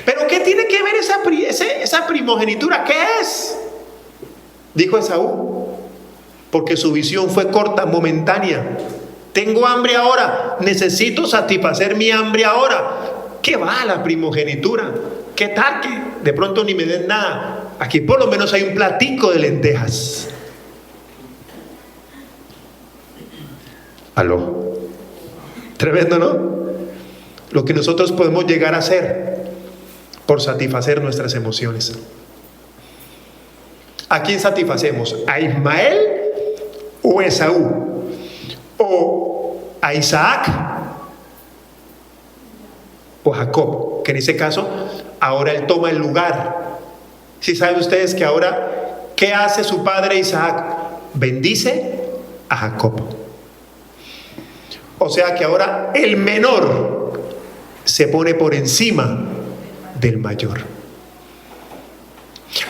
¿Pero qué tiene que ver esa primogenitura? ¿Qué es? Dijo Esaú, porque su visión fue corta, momentánea. Tengo hambre ahora, necesito satisfacer mi hambre ahora. ¿Qué va la primogenitura? ¿Qué tal que de pronto ni me den nada? Aquí por lo menos hay un platico de lentejas. Aló. Tremendo, ¿no? Lo que nosotros podemos llegar a hacer por satisfacer nuestras emociones. ¿A quién satisfacemos? ¿A Ismael o a Esaú? ¿O a Isaac o a Jacob? Que en ese caso ahora él toma el lugar. Si saben ustedes que ahora, ¿qué hace su padre Isaac? Bendice a Jacob. O sea que ahora el menor se pone por encima del mayor.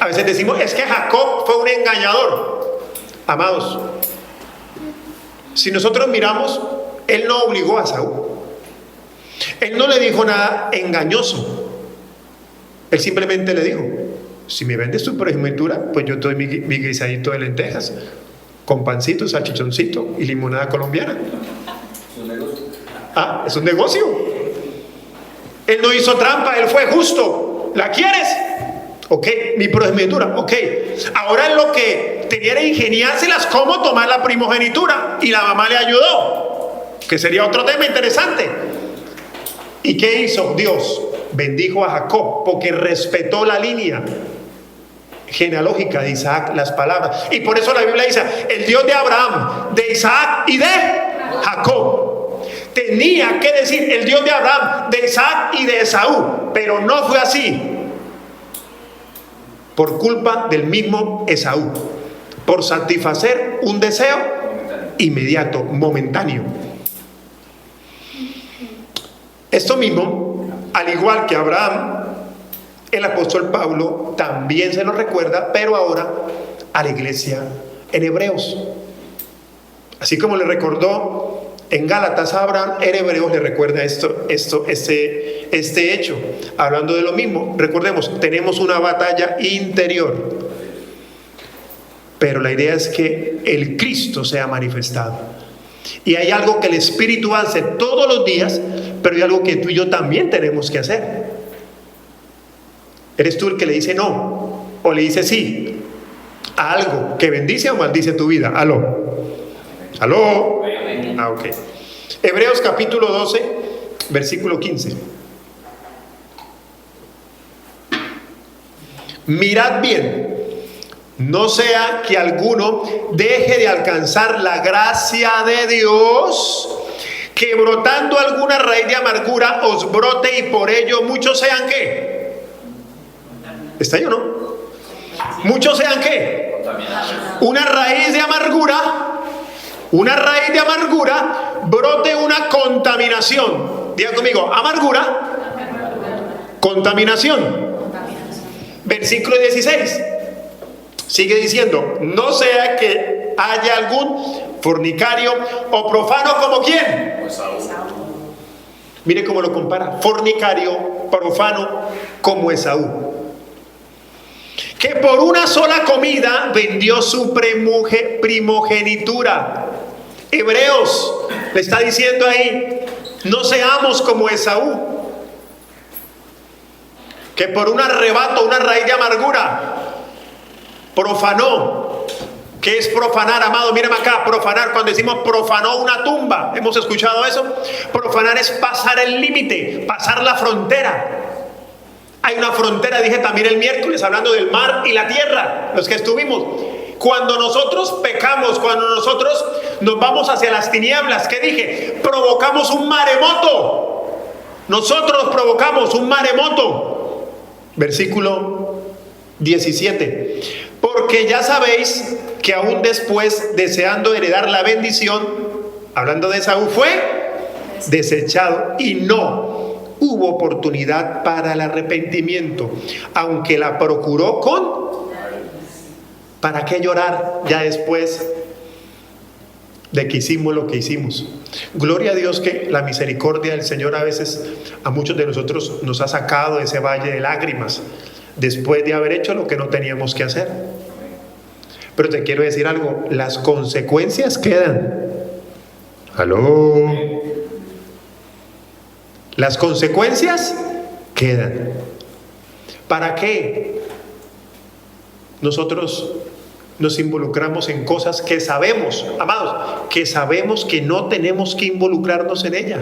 A veces decimos, es que Jacob fue un engañador. Amados, si nosotros miramos, él no obligó a Saúl. Él no le dijo nada engañoso. Él simplemente le dijo, si me vendes tu primogenitura, pues yo te doy mi guisadito de lentejas con pancito, salchichoncito y limonada colombiana. Ah, es un negocio. Él no hizo trampa, él fue justo. ¿La quieres? Ok, mi primogenitura, ok. Ahora en lo que tenía que ingeniárselas cómo tomar la primogenitura, y la mamá le ayudó, que sería otro tema interesante. ¿Y qué hizo Dios? Bendijo a Jacob porque respetó la línea genealógica de Isaac, las palabras. Y por eso la Biblia dice, el Dios de Abraham, de Isaac y de Jacob. Tenía que decir el Dios de Abraham, de Isaac y de Esaú, pero no fue así. Por culpa del mismo Esaú, por satisfacer un deseo inmediato, momentáneo. Esto mismo, al igual que Abraham, el apóstol Pablo también se lo recuerda, pero ahora a la iglesia en Hebreos. Así como le recordó en Gálatas a Abraham, en Hebreos le recuerda este hecho, hablando de lo mismo. Recordemos, tenemos una batalla interior, pero la idea es que el Cristo sea manifestado. Y hay algo que el Espíritu hace todos los días, pero hay algo que tú y yo también tenemos que hacer. ¿Eres tú el que le dice no o le dice sí a algo que bendice o maldice tu vida? Aló. ¿Aló? Amén. Ok. Hebreos capítulo 12, versículo 15. Mirad bien, no sea que alguno deje de alcanzar la gracia de Dios, que brotando alguna raíz de amargura os brote y por ello muchos sean ¿qué? ¿Está ahí o no? Muchos sean ¿qué? Una raíz de amargura brote una contaminación. Diga conmigo, amargura, contaminación. Versículo 16 sigue diciendo: no sea que haya algún fornicario o profano como ¿quién? Mire cómo lo compara: fornicario, profano, como Esaú, que por una sola comida vendió su primogenitura. Hebreos le está diciendo ahí: no seamos como Esaú, que por un arrebato, una raíz de amargura, profanó. ¿Qué es profanar, amado? Mírame acá, profanar, cuando decimos profanó una tumba, ¿hemos escuchado eso? Profanar es pasar el límite, pasar la frontera. Hay una frontera, dije también el miércoles, hablando del mar y la tierra, los que estuvimos. Cuando nosotros pecamos, cuando nosotros nos vamos hacia las tinieblas, ¿qué dije? Provocamos un maremoto. Nosotros provocamos un maremoto. Versículo 17. Porque ya sabéis que aún después, deseando heredar la bendición, hablando de Esaú, fue desechado y no hubo oportunidad para el arrepentimiento, aunque la procuró con... ¿Para qué llorar ya después de que hicimos lo que hicimos? Gloria a Dios que la misericordia del Señor a veces a muchos de nosotros nos ha sacado de ese valle de lágrimas después de haber hecho lo que no teníamos que hacer. Pero te quiero decir algo: las consecuencias quedan. ¿Aló? Las consecuencias quedan. ¿Para qué nosotros nos involucramos en cosas que sabemos, amados, que sabemos que no tenemos que involucrarnos en ella?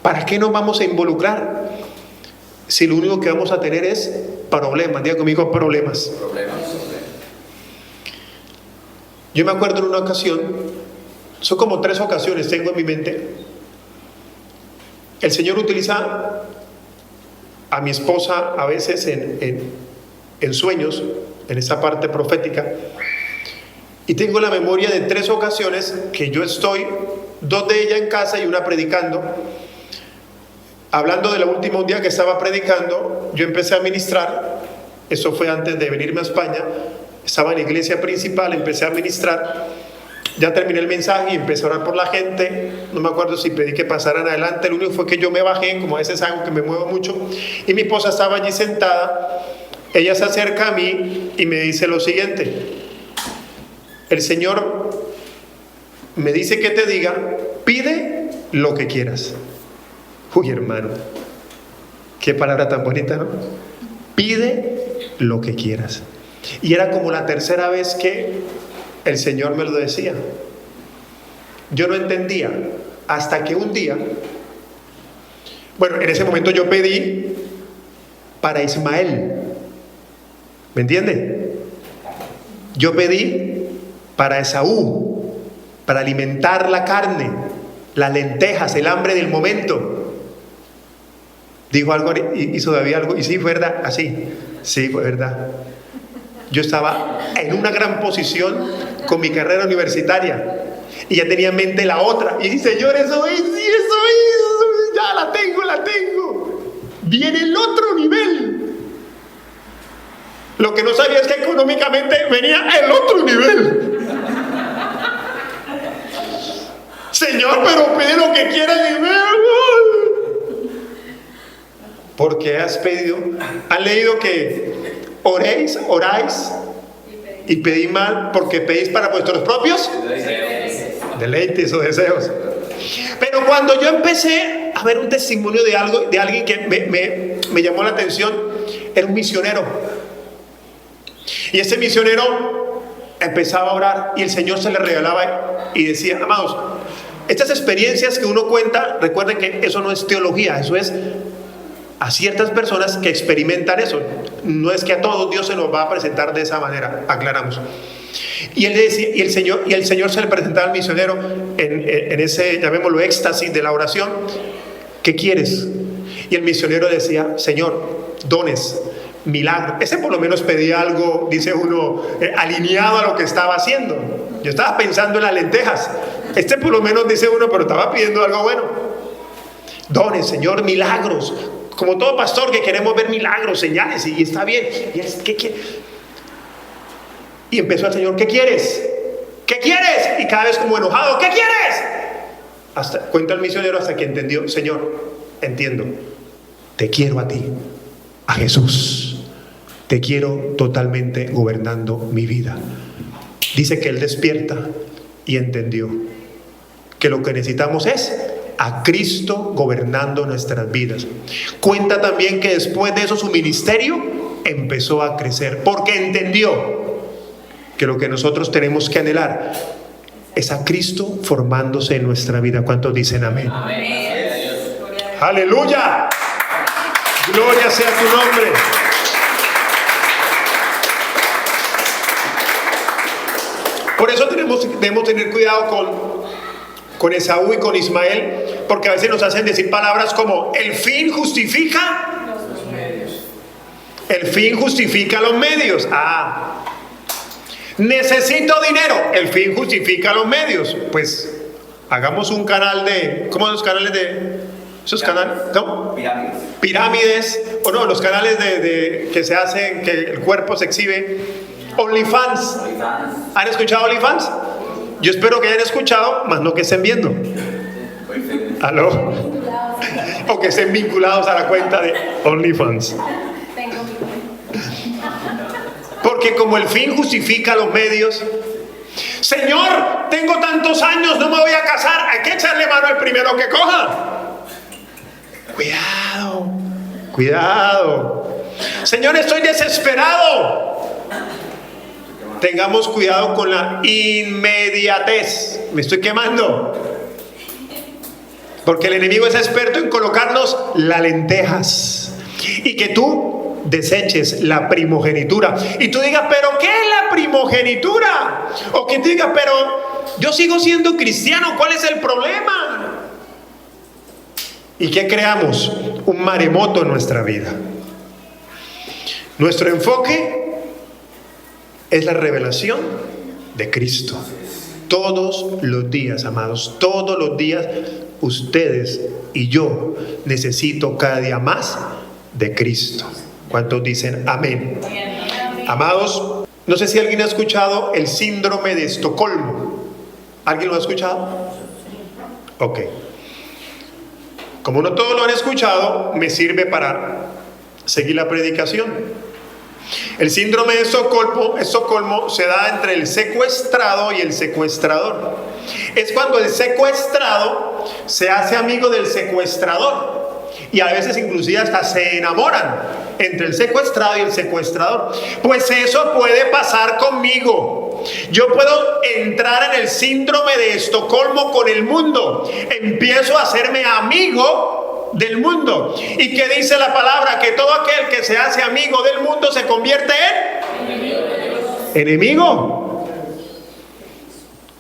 ¿Para qué nos vamos a involucrar si lo único que vamos a tener es problemas? Diga conmigo, problemas. Yo me acuerdo en una ocasión, son como 3 ocasiones tengo en mi mente, el Señor utiliza a mi esposa a veces en sueños, en esa parte profética, y tengo la memoria de 3 ocasiones que yo estoy, 2 de ellas en casa y una predicando. Hablando de la última, un día que estaba predicando, yo empecé a ministrar. Eso fue antes de venirme a España. Estaba en la iglesia principal, empecé a ministrar. Ya terminé el mensaje y empecé a orar por la gente. No me acuerdo si pedí que pasaran adelante. Lo único fue que yo me bajé, como a veces hago, que me muevo mucho, y mi esposa estaba allí sentada. Ella se acerca a mí y me dice lo siguiente: el Señor me dice que te diga, pide lo que quieras. Uy, hermano, qué palabra tan bonita, ¿no? Pide lo que quieras. Y era como la 3ª vez que el Señor me lo decía. Yo no entendía hasta que un día, bueno, en ese momento yo pedí para Ismael, ¿me entiende? Yo pedí para Esaú, para alimentar la carne, las lentejas, el hambre del momento. Dijo algo, hizo David algo, y sí, fue verdad, así, sí, fue verdad. Yo estaba en una gran posición con mi carrera universitaria y ya tenía en mente la otra. Y dice, Señor, eso es, ya la tengo. Viene el otro nivel. Lo que no sabía es que económicamente venía el otro nivel. Señor, pero pide lo que quieras y porque has pedido, han leído que oráis y pedís mal porque pedís para vuestros propios deleites o deseos. Pero cuando yo empecé a ver un testimonio de alguien que me llamó la atención, era un misionero. Y ese misionero empezaba a orar y el Señor se le revelaba y decía, amados, estas experiencias que uno cuenta, recuerden que eso no es teología, eso es a ciertas personas que experimentan eso. No es que a todos Dios se nos va a presentar de esa manera, aclaramos. Y él decía, y el Señor se le presentaba al misionero en ese, llamémoslo, éxtasis de la oración. ¿Qué quieres? Y el misionero decía, Señor, dones, milagros. Ese por lo menos pedía algo, dice uno, alineado a lo que estaba haciendo. Yo estaba pensando en las lentejas. Este por lo menos dice uno, pero estaba pidiendo algo bueno. Dones, Señor, milagros. Como todo pastor que queremos ver milagros, señales, y está bien. ¿Qué quiere? Y empezó el Señor, ¿qué quieres? ¿Qué quieres? Y cada vez como enojado, ¿qué quieres? Cuenta el misionero hasta que entendió, Señor, entiendo, te quiero a ti, a Jesús, te quiero totalmente gobernando mi vida. Dice que él despierta y entendió que lo que necesitamos es a Cristo gobernando nuestras vidas. Cuenta también que después de eso su ministerio empezó a crecer, porque entendió que lo que nosotros tenemos que anhelar es a Cristo formándose en nuestra vida. ¿Cuántos dicen amén? Amén. ¡Aleluya! Gloria sea tu nombre. Por eso debemos tener cuidado con Esaú y con Ismael, porque a veces nos hacen decir palabras como el fin justifica Los medios. el fin justifica los medios. Necesito dinero, el fin justifica los medios. Pues hagamos un canal de, ¿cómo son los canales de esos canales? ¿Cómo? Pirámides, o no, los canales de que se hacen, que el cuerpo se exhibe. OnlyFans. ¿Han escuchado OnlyFans? Yo espero que hayan escuchado, más no que estén viendo. ¿Aló? O que estén vinculados a la cuenta de OnlyFans. Porque como el fin justifica los medios. Señor, tengo tantos años, no me voy a casar, hay que echarle mano al primero que coja. Cuidado, cuidado. Señor, estoy desesperado. Tengamos cuidado con la inmediatez. Me estoy quemando. Porque el enemigo es experto en colocarnos las lentejas. Y que tú deseches la primogenitura. Y tú digas, ¿pero qué es la primogenitura? O que tú digas, pero yo sigo siendo cristiano, ¿cuál es el problema? ¿Y qué creamos? Un maremoto en nuestra vida. Nuestro enfoque es la revelación de Cristo. Todos los días, amados, todos los días, ustedes y yo necesito cada día más de Cristo. ¿Cuántos dicen amén? Amados, no sé si alguien ha escuchado el síndrome de Estocolmo. ¿Alguien lo ha escuchado? Ok. Como no todos lo han escuchado, me sirve para seguir la predicación. El síndrome de Estocolmo se da entre el secuestrado y el secuestrador. Es cuando el secuestrado se hace amigo del secuestrador. Y a veces inclusive hasta se enamoran entre el secuestrado y el secuestrador. Pues eso puede pasar conmigo. Yo puedo entrar en el síndrome de Estocolmo con el mundo. Empiezo a hacerme amigo del mundo. ¿Y qué dice la palabra? Que todo aquel que se hace amigo del mundo se convierte en enemigo.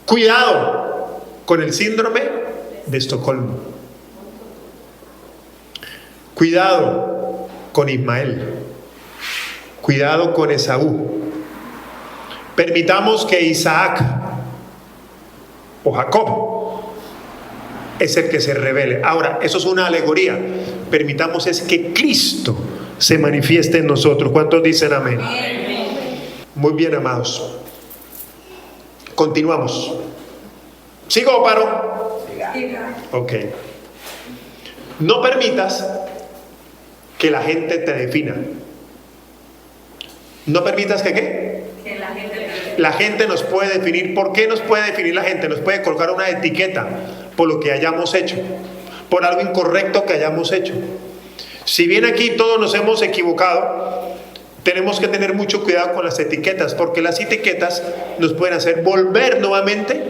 Cuidado con el síndrome de Estocolmo. Cuidado con Ismael. Cuidado con Esaú. Permitamos que Isaac o Jacob es el que se revele. Ahora, eso es una alegoría. Permitamos es que Cristo se manifieste en nosotros. ¿Cuántos dicen amén? Muy bien, amados. Continuamos. ¿Sigo o paro? Ok. No permitas que la gente te defina. No permitas que ¿qué? Que la gente te defina. La gente nos puede definir. ¿Por qué nos puede definir la gente? Nos puede colocar una etiqueta por lo que hayamos hecho, por algo incorrecto que hayamos hecho. Si bien aquí todos nos hemos equivocado, Tenemos que tener mucho cuidado con las etiquetas, porque las etiquetas nos pueden hacer volver nuevamente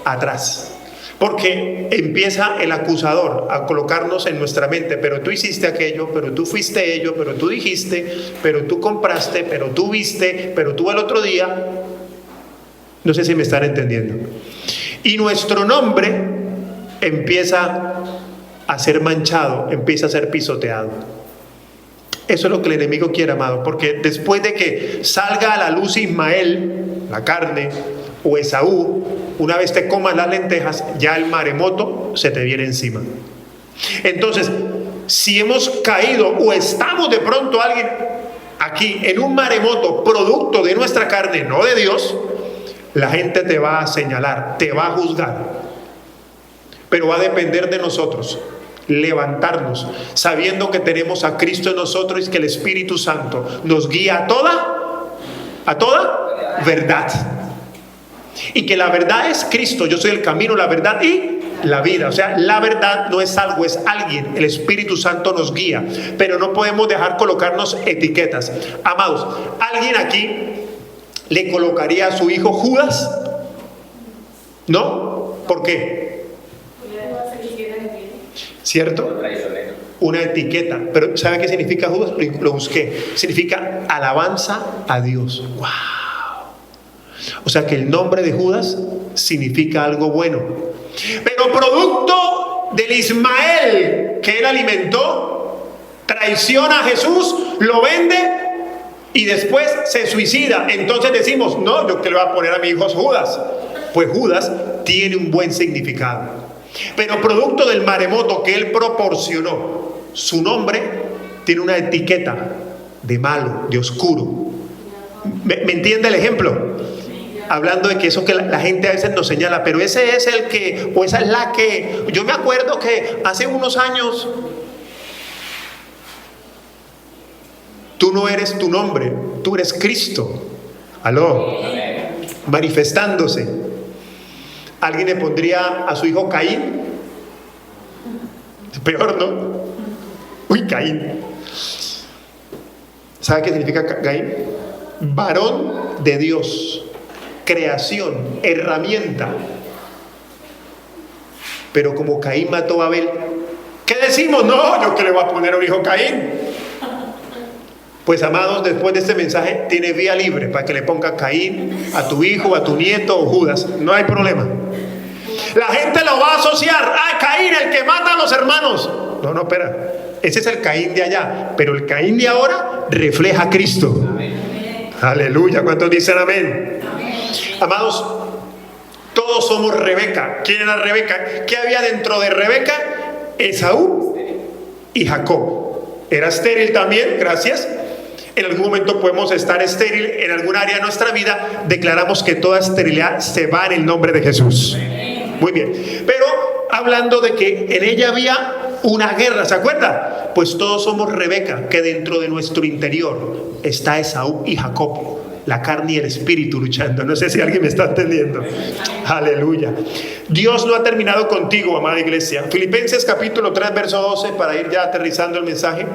atrás. Porque empieza el acusador a colocarnos en nuestra mente: pero tú hiciste aquello, pero tú fuiste ello, pero tú dijiste, pero tú compraste, pero tú viste, pero tú el otro día. No sé si me están entendiendo. Y nuestro nombre empieza a ser manchado, empieza a ser pisoteado. Eso es lo que el enemigo quiere, amado, porque después de que salga a la luz Ismael, la carne, o Esaú, una vez te comas las lentejas, ya el maremoto se te viene encima. Entonces, si hemos caído o estamos de pronto alguien aquí en un maremoto producto de nuestra carne, no de Dios, la gente te va a señalar, te va a juzgar. Pero va a depender de nosotros levantarnos, sabiendo que tenemos a Cristo en nosotros y que el Espíritu Santo nos guía a toda verdad. Y que la verdad es Cristo. Yo soy el camino, la verdad y la vida. O sea, la verdad no es algo, es alguien. El Espíritu Santo nos guía. Pero no podemos dejar colocarnos etiquetas. Amados, ¿alguien aquí le colocaría a su hijo Judas? ¿No? ¿Por qué? ¿Cierto? Una etiqueta. Pero ¿sabe qué significa Judas? Lo busqué. Significa alabanza a Dios. ¡Wow! O sea que el nombre de Judas significa algo bueno. Pero producto del Ismael que él alimentó, traiciona a Jesús, lo vende y después se suicida. Entonces decimos: no, yo que le voy a poner a mi hijo Judas. Pues Judas tiene un buen significado. Pero producto del maremoto que él proporcionó, su nombre tiene una etiqueta de malo, de oscuro. ¿Me entiende el ejemplo? Hablando de que eso que la gente a veces nos señala, pero ese es el que, o esa es la que. Yo me acuerdo que hace unos años. Tú no eres tu nombre, tú eres Cristo. Aló. Manifestándose. ¿Alguien le pondría a su hijo Caín? Peor, ¿no? Uy, Caín. ¿Sabe qué significa Caín? Varón de Dios, creación, herramienta. Pero como Caín mató a Abel, ¿qué decimos? No, yo que le voy a poner a un hijo Caín. Pues amados, después de este mensaje tiene vía libre para que le ponga Caín a tu hijo, a tu nieto o Judas. No hay problema. La gente lo va a asociar. Ah, Caín, el que mata a los hermanos. No, espera. Ese es el Caín de allá. Pero el Caín de ahora refleja a Cristo. Amén. Aleluya. ¿Cuántos dicen amén? Amén? Amados, todos somos Rebeca. ¿Quién era Rebeca? ¿Qué había dentro de Rebeca? Esaú y Jacob. Era estéril también, gracias. En algún momento podemos estar estéril en algún área de nuestra vida. Declaramos que toda esterilidad se va en el nombre de Jesús. Muy bien. Pero hablando de que en ella había una guerra, ¿se acuerda? Pues todos somos Rebeca, que dentro de nuestro interior está Esaú y Jacob, la carne y el espíritu luchando. No sé si alguien me está entendiendo. Aleluya. Dios no ha terminado contigo, amada iglesia. Filipenses capítulo 3, verso 12, para ir ya aterrizando el mensaje.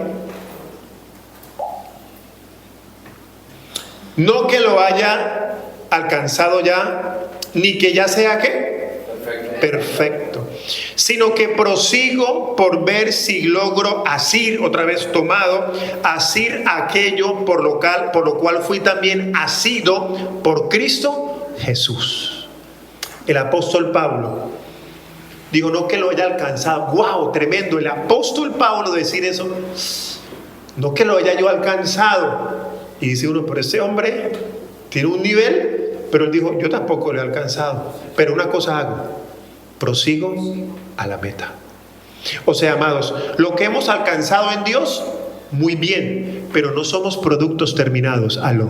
No que lo haya alcanzado ya, ni que ya sea ¿qué? Perfecto. Sino que prosigo por ver si logro asir, otra vez tomado, asir aquello por lo cual fui también asido por Cristo Jesús. El apóstol Pablo dijo: no que lo haya alcanzado. ¡Wow! Tremendo. El apóstol Pablo decir eso. No que lo haya yo alcanzado. Y dice uno: pero ese hombre tiene un nivel. Pero él dijo: yo tampoco lo he alcanzado. Pero una cosa hago: prosigo a la meta. O sea, amados, lo que hemos alcanzado en Dios, muy bien, pero no somos productos terminados. Aló.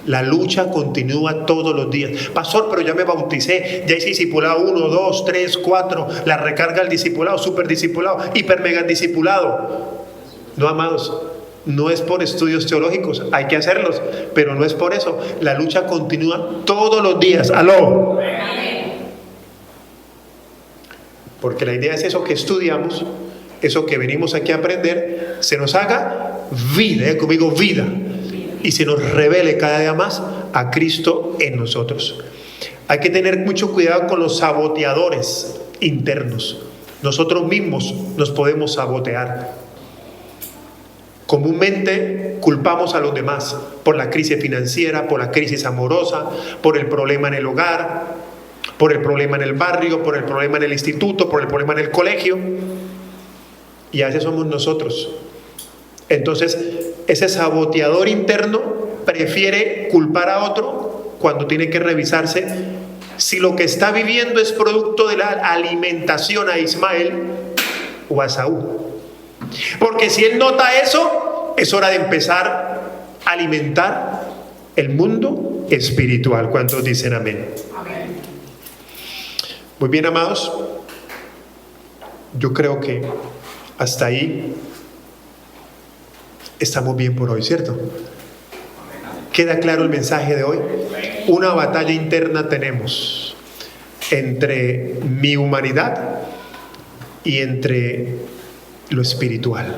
La lucha continúa todos los días. Pastor, pero ya me bauticé, ya hice discipulado 1, 2, 3, 4, la recarga del discipulado, super discipulado, hiper mega discipulado. No, amados, no es por estudios teológicos, hay que hacerlos, pero no es por eso. La lucha continúa todos los días. Aló. Porque la idea es eso que estudiamos, eso que venimos aquí a aprender, se nos haga vida, conmigo vida, y se nos revele cada día más a Cristo en nosotros. Hay que tener mucho cuidado con los saboteadores internos. Nosotros mismos nos podemos sabotear. Comúnmente culpamos a los demás por la crisis financiera, por la crisis amorosa, por el problema en el hogar, por el problema en el barrio, por el problema en el instituto, por el problema en el colegio. Y a veces somos nosotros. Entonces, ese saboteador interno prefiere culpar a otro cuando tiene que revisarse si lo que está viviendo es producto de la alimentación a Ismael o a Saúl. Porque si él nota eso, es hora de empezar a alimentar el mundo espiritual. ¿Cuántos dicen amén? Amén. Muy bien, amados. Yo creo que hasta ahí estamos bien por hoy, ¿cierto? ¿Queda claro el mensaje de hoy? Una batalla interna tenemos entre mi humanidad y entre lo espiritual,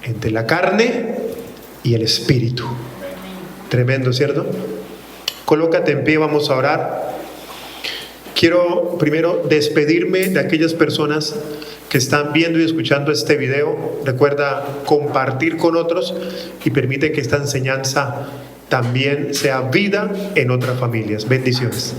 entre la carne y el espíritu. Tremendo, ¿cierto? Colócate en pie, vamos a orar. Quiero primero despedirme de aquellas personas que están viendo y escuchando este video. Recuerda compartir con otros y permite que esta enseñanza también sea vida en otras familias. Bendiciones.